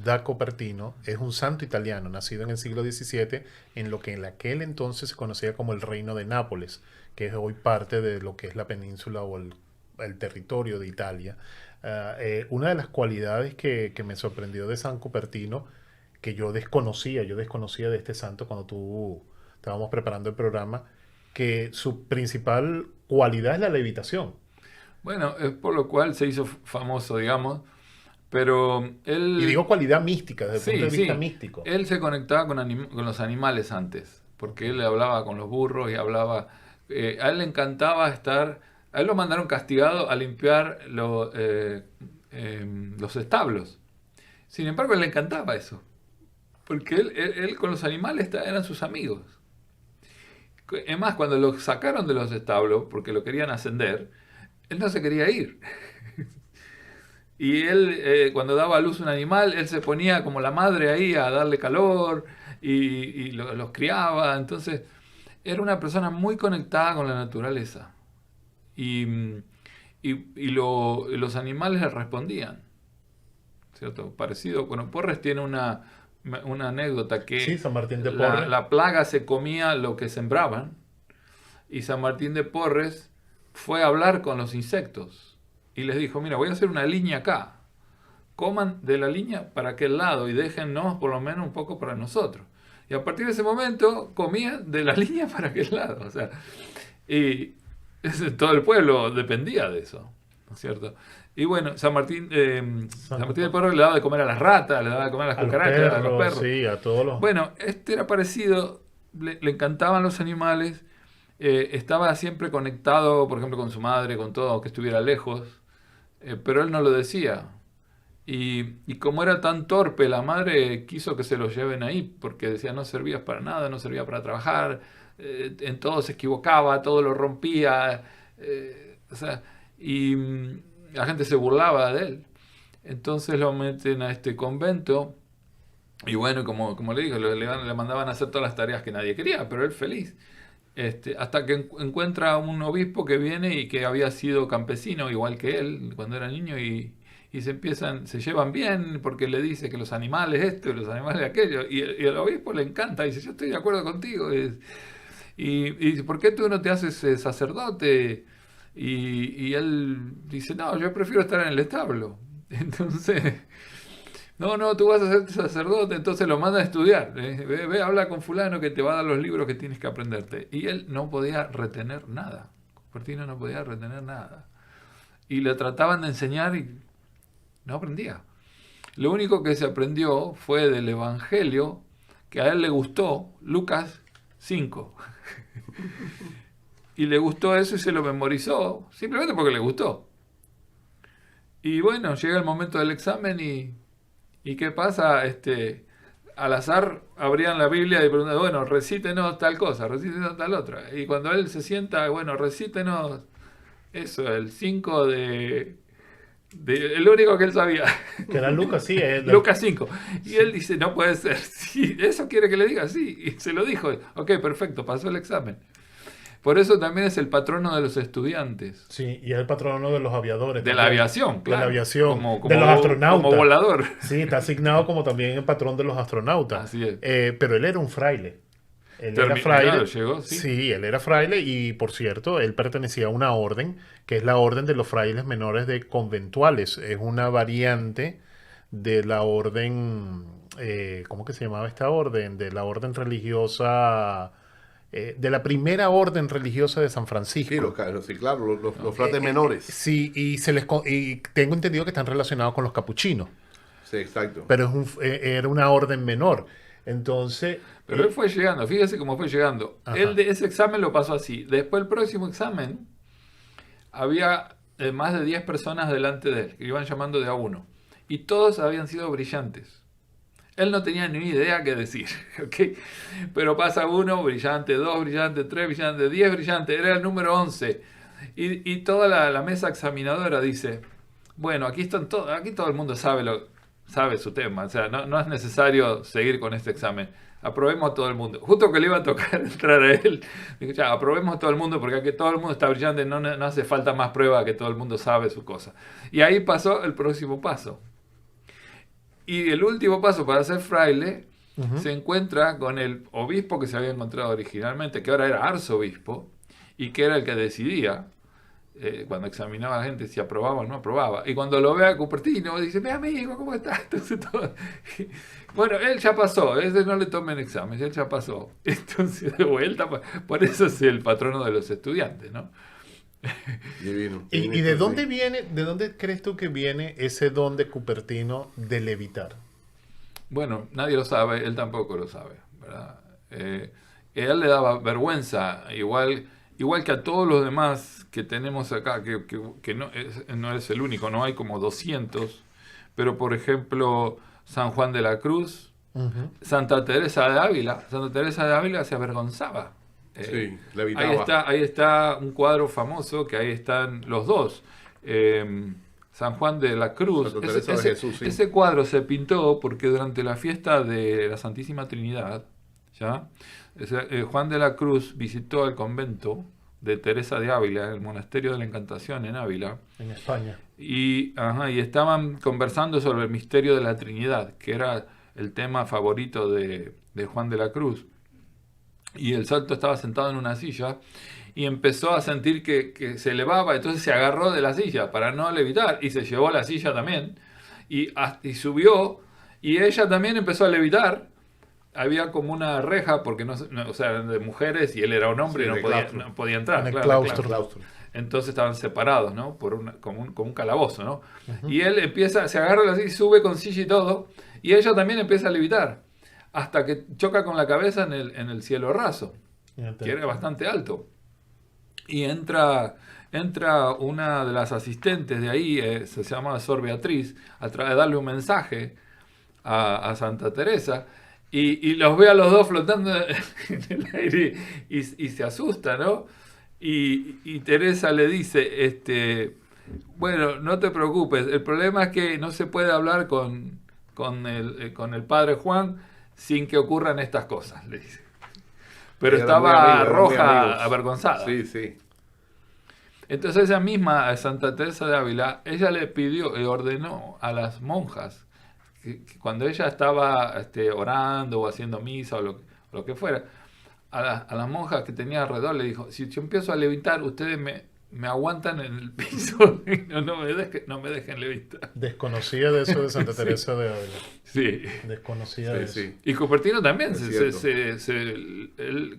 da Cupertino es un santo italiano nacido en el siglo XVII en lo que en aquel entonces se conocía como el Reino de Nápoles, que es hoy parte de lo que es la península o el territorio de Italia. Una de las cualidades que me sorprendió de San Cupertino, que yo desconocía de este santo cuando estábamos preparando el programa, que su principal cualidad es la levitación. Bueno, es por lo cual se hizo famoso, digamos, pero él... Y digo cualidad mística, desde el punto de vista místico. Él se conectaba con los animales antes, porque él hablaba con los burros y hablaba... a él le encantaba estar... A él lo mandaron castigado a limpiar los establos. Sin embargo, a él le encantaba eso, porque él con los animales eran sus amigos. Es más, cuando lo sacaron de los establos, porque lo querían ascender, él no se quería ir. Y él, cuando daba a luz un animal, él se ponía como la madre ahí a darle calor y los criaba. Entonces, era una persona muy conectada con la naturaleza. Y los animales le respondían. ¿Cierto? Parecido, bueno, Porres tiene una anécdota que sí, San Martín de Porres. La plaga se comía lo que sembraban, y San Martín de Porres fue a hablar con los insectos y les dijo: mira, voy a hacer una línea acá, coman de la línea para aquel lado y déjennos por lo menos un poco para nosotros. Y a partir de ese momento comían de la línea para aquel lado, o sea, y todo el pueblo dependía de eso, ¿no es cierto? Y bueno, San Martín de Porres le daba de comer a las ratas, le daba de comer a las cucarachas, a los perros. Sí, a todos los... Bueno, este era parecido, le encantaban los animales, estaba siempre conectado, por ejemplo, con su madre, con todo, aunque estuviera lejos, pero él no lo decía. Y como era tan torpe, la madre quiso que se lo lleven ahí, porque decía no servías para nada, no servía para trabajar, en todo se equivocaba, todo lo rompía, o sea, y la gente se burlaba de él. Entonces lo meten a este convento, y bueno, como le digo, le mandaban a hacer todas las tareas que nadie quería, pero él feliz. Hasta que encuentra un obispo que viene y que había sido campesino igual que él cuando era niño, y se llevan bien porque le dice que los animales esto y los animales aquello, y el obispo le encanta, dice: yo estoy de acuerdo contigo, y dice: ¿por qué tú no te haces sacerdote? Y él dice: no, yo prefiero estar en el establo. Entonces, no, tú vas a ser sacerdote. Entonces lo manda a estudiar. Ve, habla con fulano que te va a dar los libros que tienes que aprenderte. Y él no podía retener nada. Cupertino no podía retener nada. Y le trataban de enseñar y no aprendía. Lo único que se aprendió fue del Evangelio, que a él le gustó, Lucas 5. Y le gustó eso y se lo memorizó, simplemente porque le gustó. Y bueno, llega el momento del examen y ¿qué pasa? Al azar abrían la Biblia y preguntaban: bueno, recítenos tal cosa, recítenos tal otra. Y cuando él se sienta: bueno, recítenos eso, el 5 el único que él sabía. Que era Lucas, sí. Lucas 5. Y él dice: no puede ser. Sí, ¿eso quiere que le diga? Sí. Y se lo dijo. Ok, perfecto, pasó el examen. Por eso también es el patrono de los estudiantes. Sí, y es el patrono de los aviadores. De la aviación, claro. De la aviación, como de los astronautas. Como volador. Sí, está asignado como también el patrón de los astronautas. Así es. Pero él era un fraile. Él era fraile. Claro, llegó, sí. Sí, él era fraile y, por cierto, él pertenecía a una orden, que es la orden de los frailes menores de conventuales. Es una variante de la orden, ¿cómo que se llamaba esta orden? De la orden religiosa... de la primera orden religiosa de San Francisco. Sí, claro, los fratres menores. Sí, y tengo entendido que están relacionados con los capuchinos. Sí, exacto. Pero era una orden menor. Entonces... Pero él fue llegando, fíjese cómo fue llegando. Ajá. Él de ese examen lo pasó así. Después el próximo examen, había más de 10 personas delante de él, que iban llamando de a uno. Y todos habían sido brillantes. Él no tenía ni idea qué decir, ¿ok? Pero pasa uno, brillante, 2 brillantes, 3 brillantes, 10 brillantes, era el número 11. Y toda la mesa examinadora dice, bueno, aquí todo el mundo sabe su tema, o sea, no es necesario seguir con este examen. Aprobemos a todo el mundo. Justo que le iba a tocar entrar a él, dijo, ya, aprobemos a todo el mundo porque aquí todo el mundo está brillante, no hace falta más prueba, que todo el mundo sabe su cosa. Y ahí pasó el próximo paso. Y el último paso para ser fraile se encuentra con el obispo que se había encontrado originalmente, que ahora era arzobispo, y que era el que decidía, cuando examinaba a la gente, si aprobaba o no aprobaba. Y cuando lo ve a Cupertino, dice, mi amigo, ¿cómo estás? Entonces, bueno, él ya pasó, ese no le tomen examen, él ya pasó. Entonces, de vuelta, por eso es el patrono de los estudiantes, ¿no? Divino. ¿Y de dónde viene, de dónde crees tú que viene ese don de Cupertino de levitar? Bueno, nadie lo sabe, él tampoco lo sabe, ¿verdad? Él le daba vergüenza, igual que a todos los demás que tenemos acá, que no es el único, no hay como 200, pero por ejemplo, San Juan de la Cruz, Santa Teresa de Ávila se avergonzaba. Sí, levitaba. Ahí está un cuadro famoso, que ahí están los dos. San Juan de la Cruz, Santa Teresa de Jesús, sí. ese cuadro se pintó porque durante la fiesta de la Santísima Trinidad, ¿ya? Juan de la Cruz visitó el convento de Teresa de Ávila, el monasterio de la Encantación en Ávila. En España. Y estaban conversando sobre el misterio de la Trinidad, que era el tema favorito de Juan de la Cruz. Y el santo estaba sentado en una silla y empezó a sentir que se elevaba, entonces se agarró de la silla para no levitar y se llevó la silla también y subió, y ella también empezó a levitar. Había como una reja, porque o sea, eran de mujeres y él era un hombre, Sí, y no podía entrar. En el claro. claustro. Entonces estaban separados, ¿no? Como un calabozo, ¿no? Y él se agarra así, sube con silla y todo, y ella también empieza a levitar, hasta que choca con la cabeza en el cielo raso, que era bastante alto. Y entra una de las asistentes de ahí, se llama Sor Beatriz, a darle un mensaje a Santa Teresa, y los ve a los dos flotando en el aire y se asusta, ¿no? Y Teresa le dice, bueno, no te preocupes, el problema es que no se puede hablar con el padre Juan sin que ocurran estas cosas, le dice. Pero estaba roja, avergonzada. Sí, sí. Entonces ella misma, Santa Teresa de Ávila, ella le ordenó a las monjas, que cuando ella estaba orando o haciendo misa o lo que fuera, a las monjas que tenía alrededor le dijo, si yo empiezo a levitar, ustedes me aguantan en el piso y no me dejen levitar. Desconocía de eso de Santa Teresa de Ávila. Sí. Desconocía de eso. Sí. Y Cupertino también,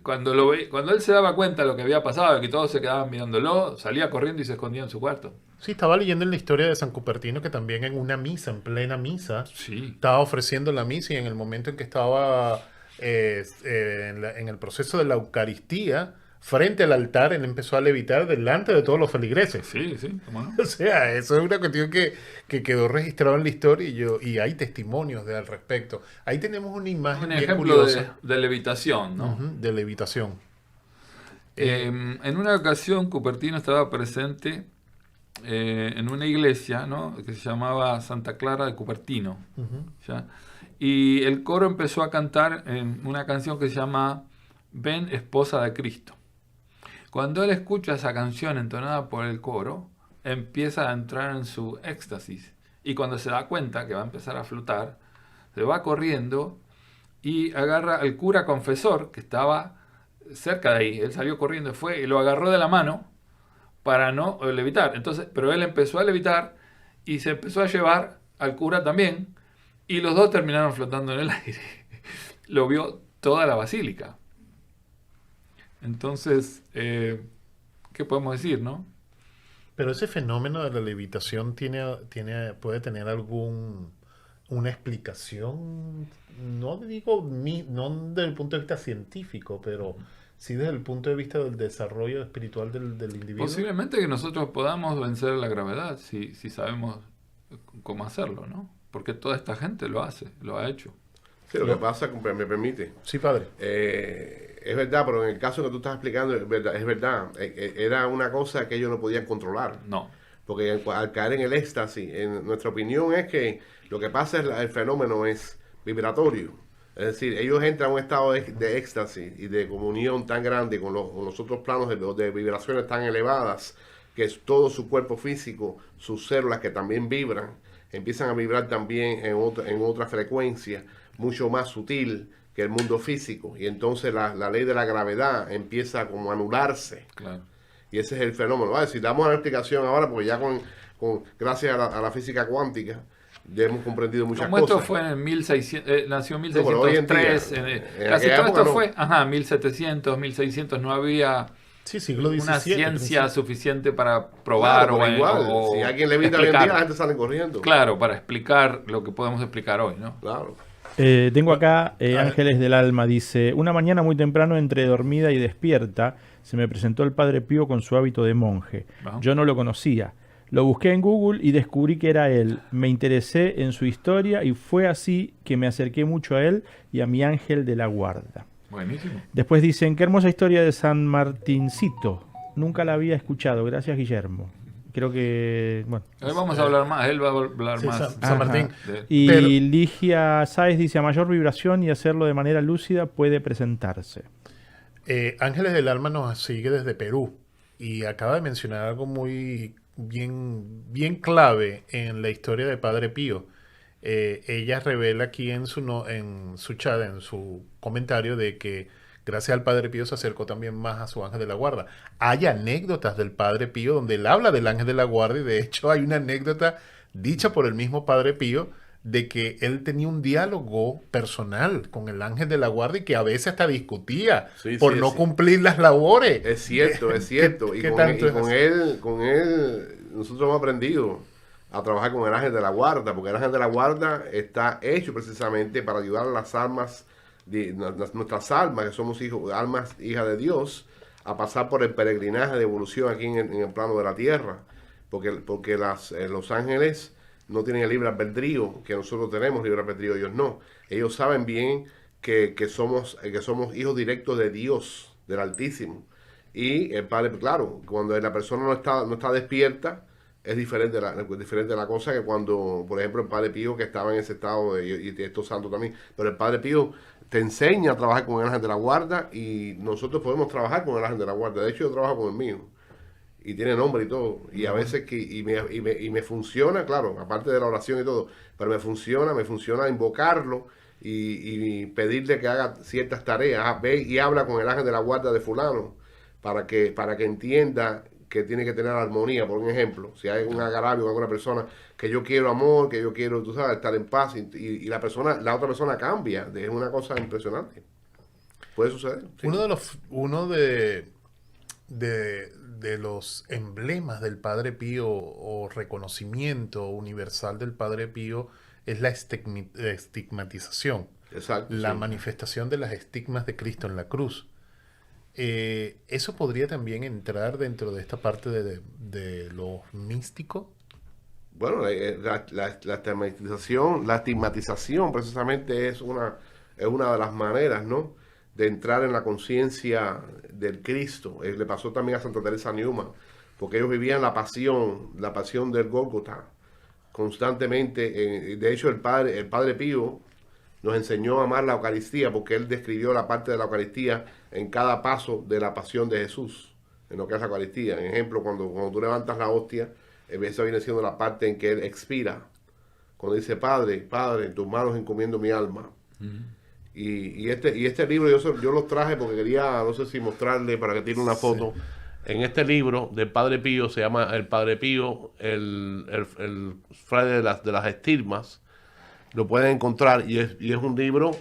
cuando él se daba cuenta de lo que había pasado, que todos se quedaban mirándolo, salía corriendo y se escondía en su cuarto. Sí, estaba leyendo en la historia de San Cupertino que también en una misa, en plena misa, Sí. estaba ofreciendo la misa, y en el momento en que estaba en el proceso de la Eucaristía, frente al altar, él empezó a levitar delante de todos los feligreses. Sí, ¿cómo no? O sea, eso es una cuestión que quedó registrado en la historia, y hay testimonios al respecto. Ahí tenemos una imagen Un bien ejemplo curiosa de levitación, ¿no? de levitación. En una ocasión Cupertino estaba presente en una iglesia, ¿no?, que se llamaba Santa Clara de Cupertino, ¿ya? Y el coro empezó a cantar en una canción que se llama Ven, esposa de Cristo. Cuando él escucha esa canción entonada por el coro, empieza a entrar en su éxtasis, y cuando se da cuenta que va a empezar a flotar, se va corriendo y agarra al cura confesor que estaba cerca de ahí. Él salió corriendo, fue y lo agarró de la mano para no levitar. Entonces, pero él empezó a levitar y se empezó a llevar al cura también, y los dos terminaron flotando en el aire. Lo vio toda la basílica. Entonces, ¿qué podemos decir, no? Pero ese fenómeno de la levitación puede tener una explicación, no digo no desde el punto de vista científico, pero sí desde el punto de vista del desarrollo espiritual del individuo. Posiblemente que nosotros podamos vencer la gravedad si sabemos cómo hacerlo, ¿no? Porque toda esta gente lo ha hecho. Sí, lo que pasa, me permite. Sí, padre. Es verdad, pero en el caso que tú estás explicando, es verdad. Era una cosa que ellos no podían controlar. No. Porque al caer en el éxtasis, en nuestra opinión es que lo que pasa es el fenómeno es vibratorio. Es decir, ellos entran a un estado de éxtasis y de comunión tan grande con los otros planos de vibraciones tan elevadas, que es todo su cuerpo físico, sus células que también vibran, empiezan a vibrar también en otra frecuencia, mucho más sutil que el mundo físico. Y entonces la ley de la gravedad empieza como a anularse. Claro. Y ese es el fenómeno. Si damos la explicación ahora, porque ya gracias a la física cuántica, ya hemos comprendido muchas Como cosas. esto fue en 1600, nació en No, pero hoy en 1603, día, casi en todo aquella esto época fue, 1700, 1600, no había Sí, siglo XVII. una ciencia principio. suficiente para probar Claro, pero igual, o si alguien levita hoy en día, explicar. la gente sale corriendo. Claro, para explicar lo que podemos explicar hoy, ¿no? Claro. Tengo acá Ángeles del Alma, dice, una mañana muy temprano entre dormida y despierta se me presentó el Padre Pío con su hábito de monje. Ajá. Yo no lo conocía. Lo busqué en Google y descubrí que era él. Me interesé en su historia y fue así que me acerqué mucho a él y a mi ángel de la guarda. Buenísimo. Después dicen, qué hermosa historia de San Martincito. Nunca la había escuchado. Gracias, Guillermo. Creo que... bueno. Hoy vamos a hablar más, él va a hablar Sí, más. San Ajá. Martín. de- Y Pero- Ligia Sáez dice, a mayor vibración y hacerlo de manera lúcida puede presentarse. Ángeles del Alma nos sigue desde Perú y acaba de mencionar algo muy bien clave en la historia de Padre Pío. Ella revela aquí en su chat, en su comentario, de que gracias al Padre Pío se acercó también más a su ángel de la guarda. Hay anécdotas del Padre Pío donde él habla del ángel de la guarda y de hecho hay una anécdota dicha por el mismo Padre Pío de que él tenía un diálogo personal con el ángel de la guarda y que a veces hasta discutía Sí, por sí, no sí. cumplir las labores. Es cierto, es cierto. ¿Qué Y, con, tanto y es con así? él, nosotros hemos aprendido a trabajar con el ángel de la guarda, porque el ángel de la guarda está hecho precisamente para ayudar a las almas, nuestras almas, que somos almas hijas de Dios, a pasar por el peregrinaje de evolución aquí en el plano de la tierra. Porque los ángeles no tienen el libre albedrío que nosotros tenemos, libre albedrío, ellos no. Ellos saben bien que somos hijos directos de Dios, del Altísimo. Y el Padre, claro, cuando la persona no está despierta, es diferente la cosa que cuando, por ejemplo, el Padre Pío, que estaba en ese estado, y estos santos también, pero el Padre Pío te enseña a trabajar con el ángel de la guarda y nosotros podemos trabajar con el ángel de la guarda. De hecho, yo trabajo con el mío. Y tiene nombre y todo. Y a veces me funciona, claro, aparte de la oración y todo, pero me funciona invocarlo y pedirle que haga ciertas tareas. Ve y habla con el ángel de la guarda de fulano para que entienda que tiene que tener armonía. Por un ejemplo, si hay un agravio con alguna persona, que yo quiero amor, que yo quiero, tú sabes, estar en paz y la otra persona cambia. Es una cosa impresionante. Puede suceder. Sí. Uno de los emblemas del Padre Pío o reconocimiento universal del Padre Pío es la estigmatización, Exacto. la sí. manifestación de las estigmas de Cristo en la cruz. ¿Eso podría también entrar dentro de esta parte de lo místico? Bueno, la estigmatización precisamente es una de las maneras, ¿no?, de entrar en la conciencia del Cristo. Le pasó también a Santa Teresa Newman, porque ellos vivían la pasión del Gólgota constantemente. De hecho, el Padre Pío nos enseñó a amar la Eucaristía, porque él describió la parte de la Eucaristía en cada paso de la pasión de Jesús, en lo que es la Eucaristía. En ejemplo, cuando tú levantas la hostia, esa viene siendo la parte en que él expira, cuando dice, Padre, en tus manos encomiendo mi alma. Y este libro yo lo traje porque quería, no sé si mostrarle para que tiene una foto. En este libro del Padre Pío, se llama El Padre Pío, el fraile de las estigmas. Lo pueden encontrar y es un libro.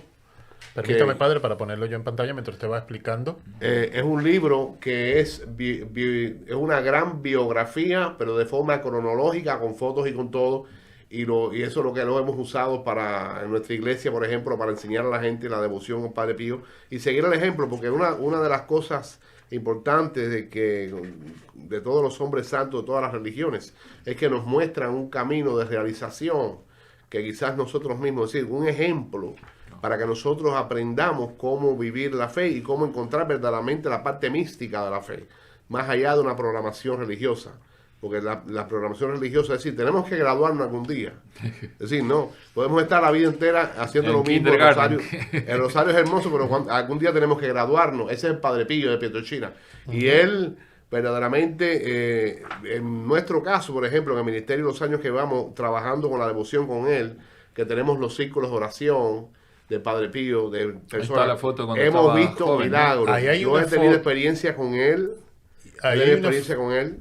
Permítame, Padre, para ponerlo yo en pantalla mientras te va explicando. Es un libro que es una gran biografía, pero de forma cronológica, con fotos y con todo. Y eso es lo que lo hemos usado en nuestra iglesia, por ejemplo, para enseñar a la gente la devoción al Padre Pío y seguir el ejemplo, porque una de las cosas importantes de todos los hombres santos de todas las religiones es que nos muestran un camino de realización que quizás nosotros mismos, es decir, un ejemplo para que nosotros aprendamos cómo vivir la fe y cómo encontrar verdaderamente la parte mística de la fe, más allá de una programación religiosa. Porque la programación religiosa es decir, tenemos que graduarnos algún día. Es decir, no, podemos estar la vida entera haciendo lo mismo. El rosario es hermoso, pero algún día tenemos que graduarnos. Ese es el Padre Pío de Pietrelcina. Y él, verdaderamente, en nuestro caso, por ejemplo, en el ministerio, los años que vamos trabajando con la devoción con él, que tenemos los círculos de oración del Padre Pío, de personas, la foto cuando hemos visto joven, milagros. ¿no? Yo he tenido experiencia con él.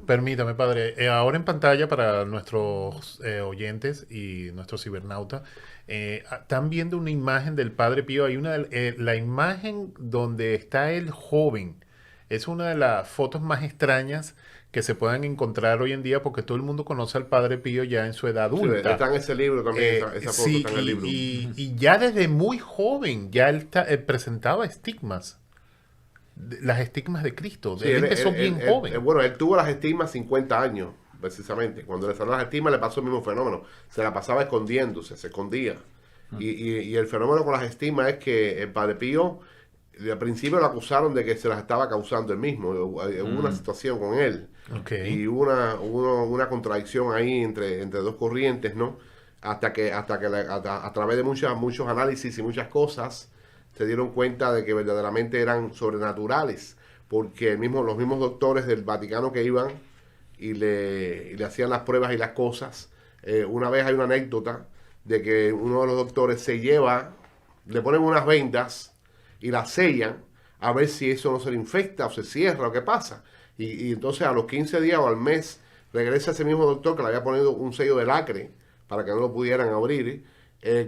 Permítame, padre. Ahora en pantalla para nuestros oyentes y nuestros cibernautas, están viendo una imagen del Padre Pío. Hay la imagen donde está el joven. Es una de las fotos más extrañas que se puedan encontrar hoy en día porque todo el mundo conoce al Padre Pío ya en su edad adulta. Sí, está en ese libro también, esa foto sí, está en el libro. Y ya desde muy joven ya él presentaba estigmas. Las estigmas de Cristo. Sí, él empezó bien joven. Bueno, él tuvo las estigmas 50 años, precisamente. Cuando le salieron las estigmas le pasó el mismo fenómeno. Se la pasaba escondiéndose, se escondía. Y el fenómeno con las estigmas es que el Padre Pío, al principio lo acusaron de que se las estaba causando él mismo. Hubo una situación con él. Y hubo una contradicción ahí entre dos corrientes, ¿no? Hasta que a través de muchos análisis y muchas cosas se dieron cuenta de que verdaderamente eran sobrenaturales, porque los mismos doctores del Vaticano que iban y le hacían las pruebas y las cosas. Una vez hay una anécdota de que uno de los doctores le ponen unas vendas y las sellan a ver si eso no se le infecta o se cierra o qué pasa. Y entonces a los 15 días o al mes regresa ese mismo doctor que le había ponido un sello de lacre para que no lo pudieran abrir.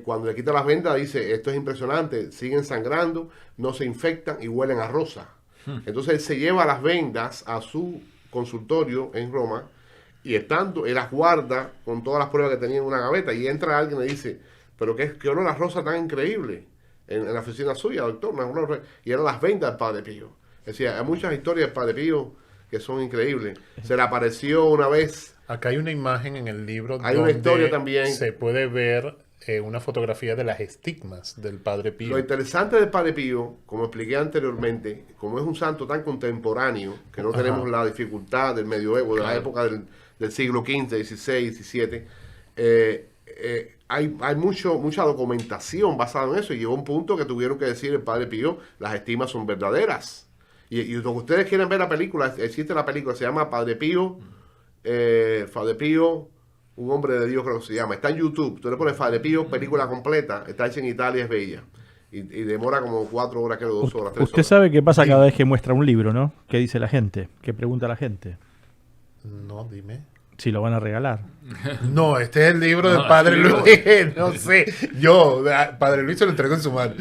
Cuando le quita las vendas dice, esto es impresionante, siguen sangrando, no se infectan y huelen a rosa. Entonces él se lleva las vendas a su consultorio en Roma y estando, él las guarda con todas las pruebas que tenía en una gaveta y entra alguien y le dice, pero qué olor a rosa tan increíble en la oficina suya, doctor. Y eran las vendas del Padre Pío. Es decir, hay muchas historias del Padre Pío que son increíbles. Se le apareció una vez. Acá hay una imagen en el libro. Hay una historia también. Se puede ver una fotografía de las estigmas del Padre Pío. Lo interesante del Padre Pío, como expliqué anteriormente, como es un santo tan contemporáneo, que no tenemos la dificultad del medioevo, de la época del siglo XV, XVI, XVII, hay mucha documentación basada en eso, y llegó un punto que tuvieron que decir el Padre Pío, las estigmas son verdaderas. Y lo que ustedes quieren ver la película, existe la película, se llama Padre Pío, un hombre de Dios, creo que se llama. Está en YouTube. Tú le pones Padre Pío, película completa. Está hecha en Italia, es bella. Y demora como 4 horas, creo, 2 horas, 3 horas. Usted sabe qué pasa cada vez que muestra un libro, ¿no? ¿Qué dice la gente? ¿Qué pregunta la gente? No, dime. Si lo van a regalar. No, este es el libro del Padre Luis. No sé. Padre Luis se lo entrego en su mano.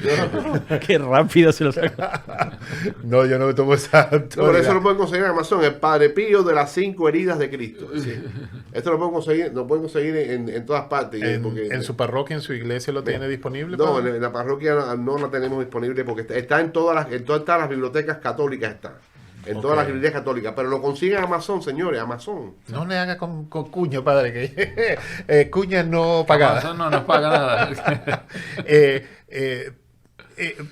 Qué rápido se lo saca. No, yo no me tomo esa autoridad. Por eso lo pueden conseguir en Amazon. El Padre Pío de las 5 heridas de Cristo. Sí. Esto lo pueden conseguir en todas partes. En su parroquia, en su iglesia lo tiene disponible. No, en la parroquia no la tenemos disponible porque está en todas las bibliotecas católicas. En todas las iglesias católicas, pero lo consiguen en Amazon, señores, Amazon. No le haga con cuña, padre, que cuña no pagada. Amazon no nos paga nada.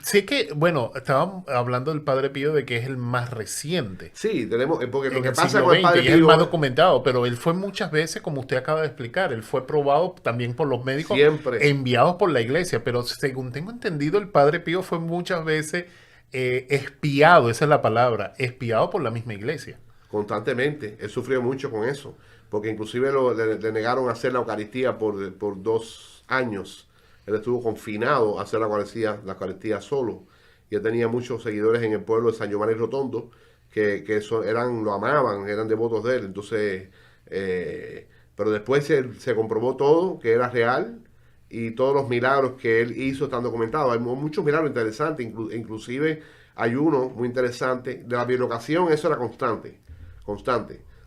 Sé que, bueno, estábamos hablando del Padre Pío de que es el más reciente. Sí, tenemos, porque lo que pasa siglo con el Padre XX, Pío es el más documentado, pero él fue muchas veces, como usted acaba de explicar, él fue probado también por los médicos, siempre enviados por la iglesia, pero según tengo entendido, el Padre Pío fue muchas veces espiado, esa es la palabra, espiado por la misma iglesia. Constantemente, él sufrió mucho con eso, porque inclusive le negaron hacer la Eucaristía por 2 años. Él estuvo confinado a hacer la Eucaristía solo, y él tenía muchos seguidores en el pueblo de San Giovanni Rotondo que lo amaban, eran devotos de él. Entonces, pero después se comprobó todo, que era real, y todos los milagros que él hizo están documentados. Hay muchos milagros interesantes, inclusive hay uno muy interesante de la bilocación. Eso era constante.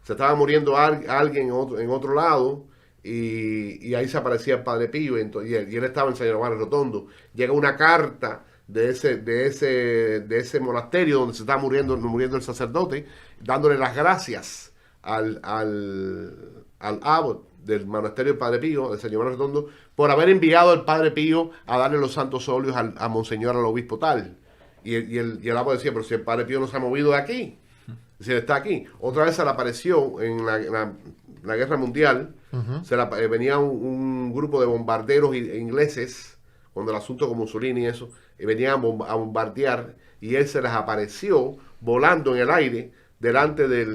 Se estaba muriendo alguien en otro lado y ahí se aparecía el Padre Pío y él estaba en San Giovanni Rotondo. Llega una carta de ese monasterio donde se estaba muriendo el sacerdote, dándole las gracias al abbot, del monasterio del Padre Pío, del señor Manuel Redondo, por haber enviado al Padre Pío a darle los santos óleos a Monseñor, al obispo tal. Y el abad decía, pero si el Padre Pío no se ha movido de aquí, si él está aquí. Otra vez se le apareció en la Guerra Mundial, venía un grupo de bombarderos ingleses, cuando el asunto con Mussolini y eso, y venían a bombardear, y él se les apareció volando en el aire delante de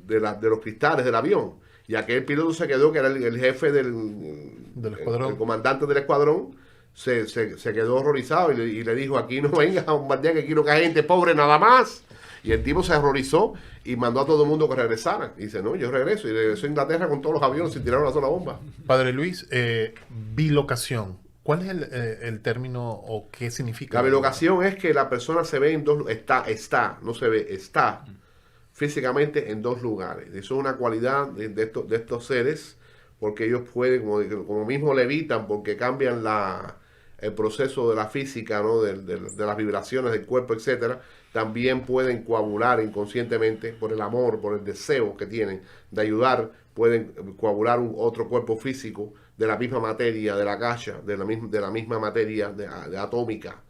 los cristales del avión. Y aquel piloto se quedó, que era el jefe del escuadrón, el comandante del escuadrón, se quedó horrorizado y le dijo, aquí no vengas a bombardear, que aquí no cae gente pobre nada más. Y el tipo se horrorizó y mandó a todo el mundo que regresara. Y dice, no, yo regreso. Y regresó a Inglaterra con todos los aviones sin tirar una sola bomba. Padre Luis, bilocación. ¿Cuál es el término o qué significa? La bilocación es que la persona se ve en dos, no se ve, está físicamente en dos lugares. Eso es una cualidad de estos seres, porque ellos pueden, como mismo levitan, porque cambian el proceso de la física, ¿no? de las vibraciones del cuerpo, etcétera. También pueden coagular inconscientemente por el amor, por el deseo que tienen de ayudar, pueden coagular otro cuerpo físico de la misma materia, de la gacha, de la misma materia de atómica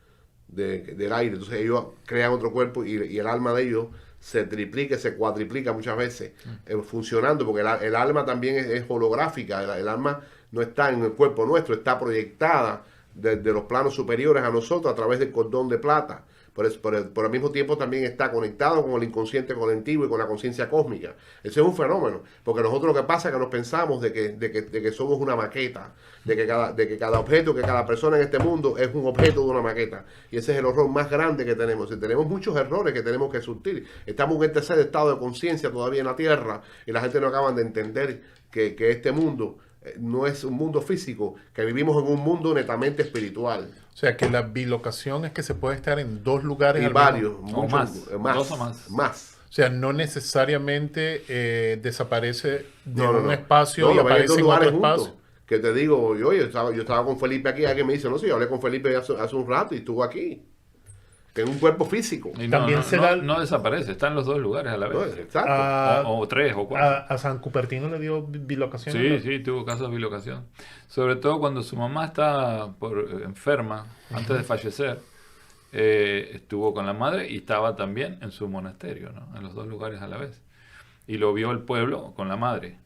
del aire. Entonces ellos crean otro cuerpo y el alma de ellos se triplica, se cuatriplica muchas veces funcionando, porque el alma también es holográfica. El alma no está en el cuerpo nuestro, está proyectada desde los planos superiores a nosotros a través del cordón de plata. Por el mismo tiempo también está conectado con el inconsciente colectivo y con la conciencia cósmica. Ese es un fenómeno, porque nosotros lo que pasa es que nos pensamos de que somos una maqueta, de que cada objeto, que cada persona en este mundo es un objeto de una maqueta. Y ese es el horror más grande que tenemos. Y tenemos muchos errores que tenemos que surtir. Estamos en el tercer estado de conciencia todavía en la Tierra y la gente no acaban de entender que este mundo no es un mundo físico, que vivimos en un mundo netamente espiritual. O sea, que la bilocación es que se puede estar en dos lugares. Y varios, muchos, dos o más. O sea, no necesariamente desaparece de un espacio y lo aparece en otro espacio. Que te digo, yo estaba con Felipe aquí, alguien me dice, no, sí, yo hablé con Felipe hace un rato y estuvo aquí. Que es un cuerpo físico. Y también no desaparece, está en los dos lugares a la vez. No, exacto. O tres o cuatro. ¿A San Cupertino le dio bilocación? Sí, tuvo casos de bilocación. Sobre todo cuando su mamá estaba enferma, antes de fallecer, estuvo con la madre y estaba también en su monasterio, ¿no? En los dos lugares a la vez. Y lo vio el pueblo con la madre.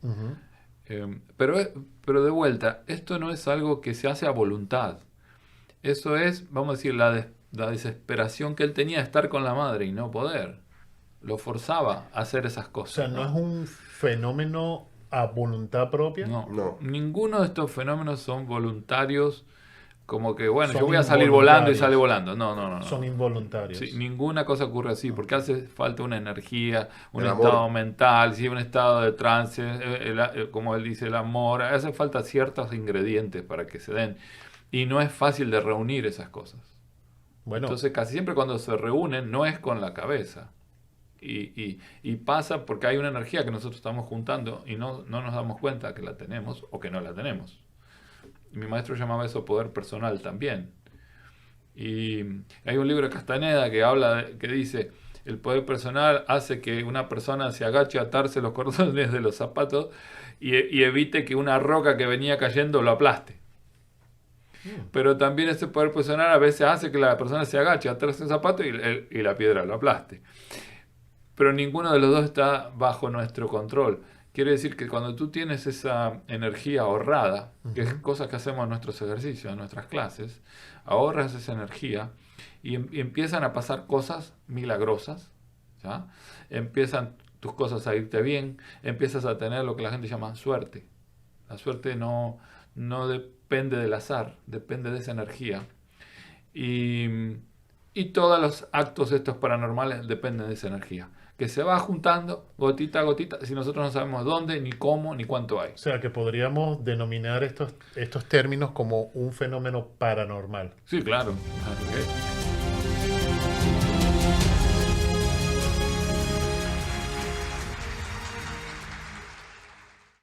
Pero de vuelta, esto no es algo que se hace a voluntad. Eso es, vamos a decir, la desesperación que él tenía de estar con la madre y no poder. Lo forzaba a hacer esas cosas. O sea, ¿no es un fenómeno a voluntad propia? No. Ninguno de estos fenómenos son voluntarios, como que, bueno, Son yo voy a salir volando y sale volando. No. Son involuntarios. Sí, ninguna cosa ocurre así, porque hace falta una energía, un El estado amor. mental, un estado de trance, como él dice, el amor. Hace falta ciertos ingredientes para que se den. Y no es fácil de reunir esas cosas. Bueno, Entonces casi siempre cuando se reúnen no es con la cabeza. Y pasa porque hay una energía que nosotros estamos juntando y no nos damos cuenta que la tenemos o que no la tenemos. Y mi maestro llamaba eso poder personal también. Y hay un libro de Castaneda que dice, el poder personal hace que una persona se agache a atarse los cordones de los zapatos y evite que una roca que venía cayendo lo aplaste. Pero también ese poder personal a veces hace que la persona se agache a atarse el zapato y la piedra lo aplaste. Pero ninguno de los dos está bajo nuestro control. Quiere decir que cuando tú tienes esa energía ahorrada, que es cosas que hacemos en nuestros ejercicios, en nuestras clases, ahorras esa energía y empiezan a pasar cosas milagrosas, ¿ya? Empiezan tus cosas a irte bien, empiezas a tener lo que la gente llama suerte. La suerte no depende del azar, depende de esa energía. Y todos los actos estos paranormales dependen de esa energía, que se va juntando gotita a gotita, si nosotros no sabemos dónde, ni cómo, ni cuánto hay. o sea, que podríamos denominar estos términos como un fenómeno paranormal. Sí, claro. Ok.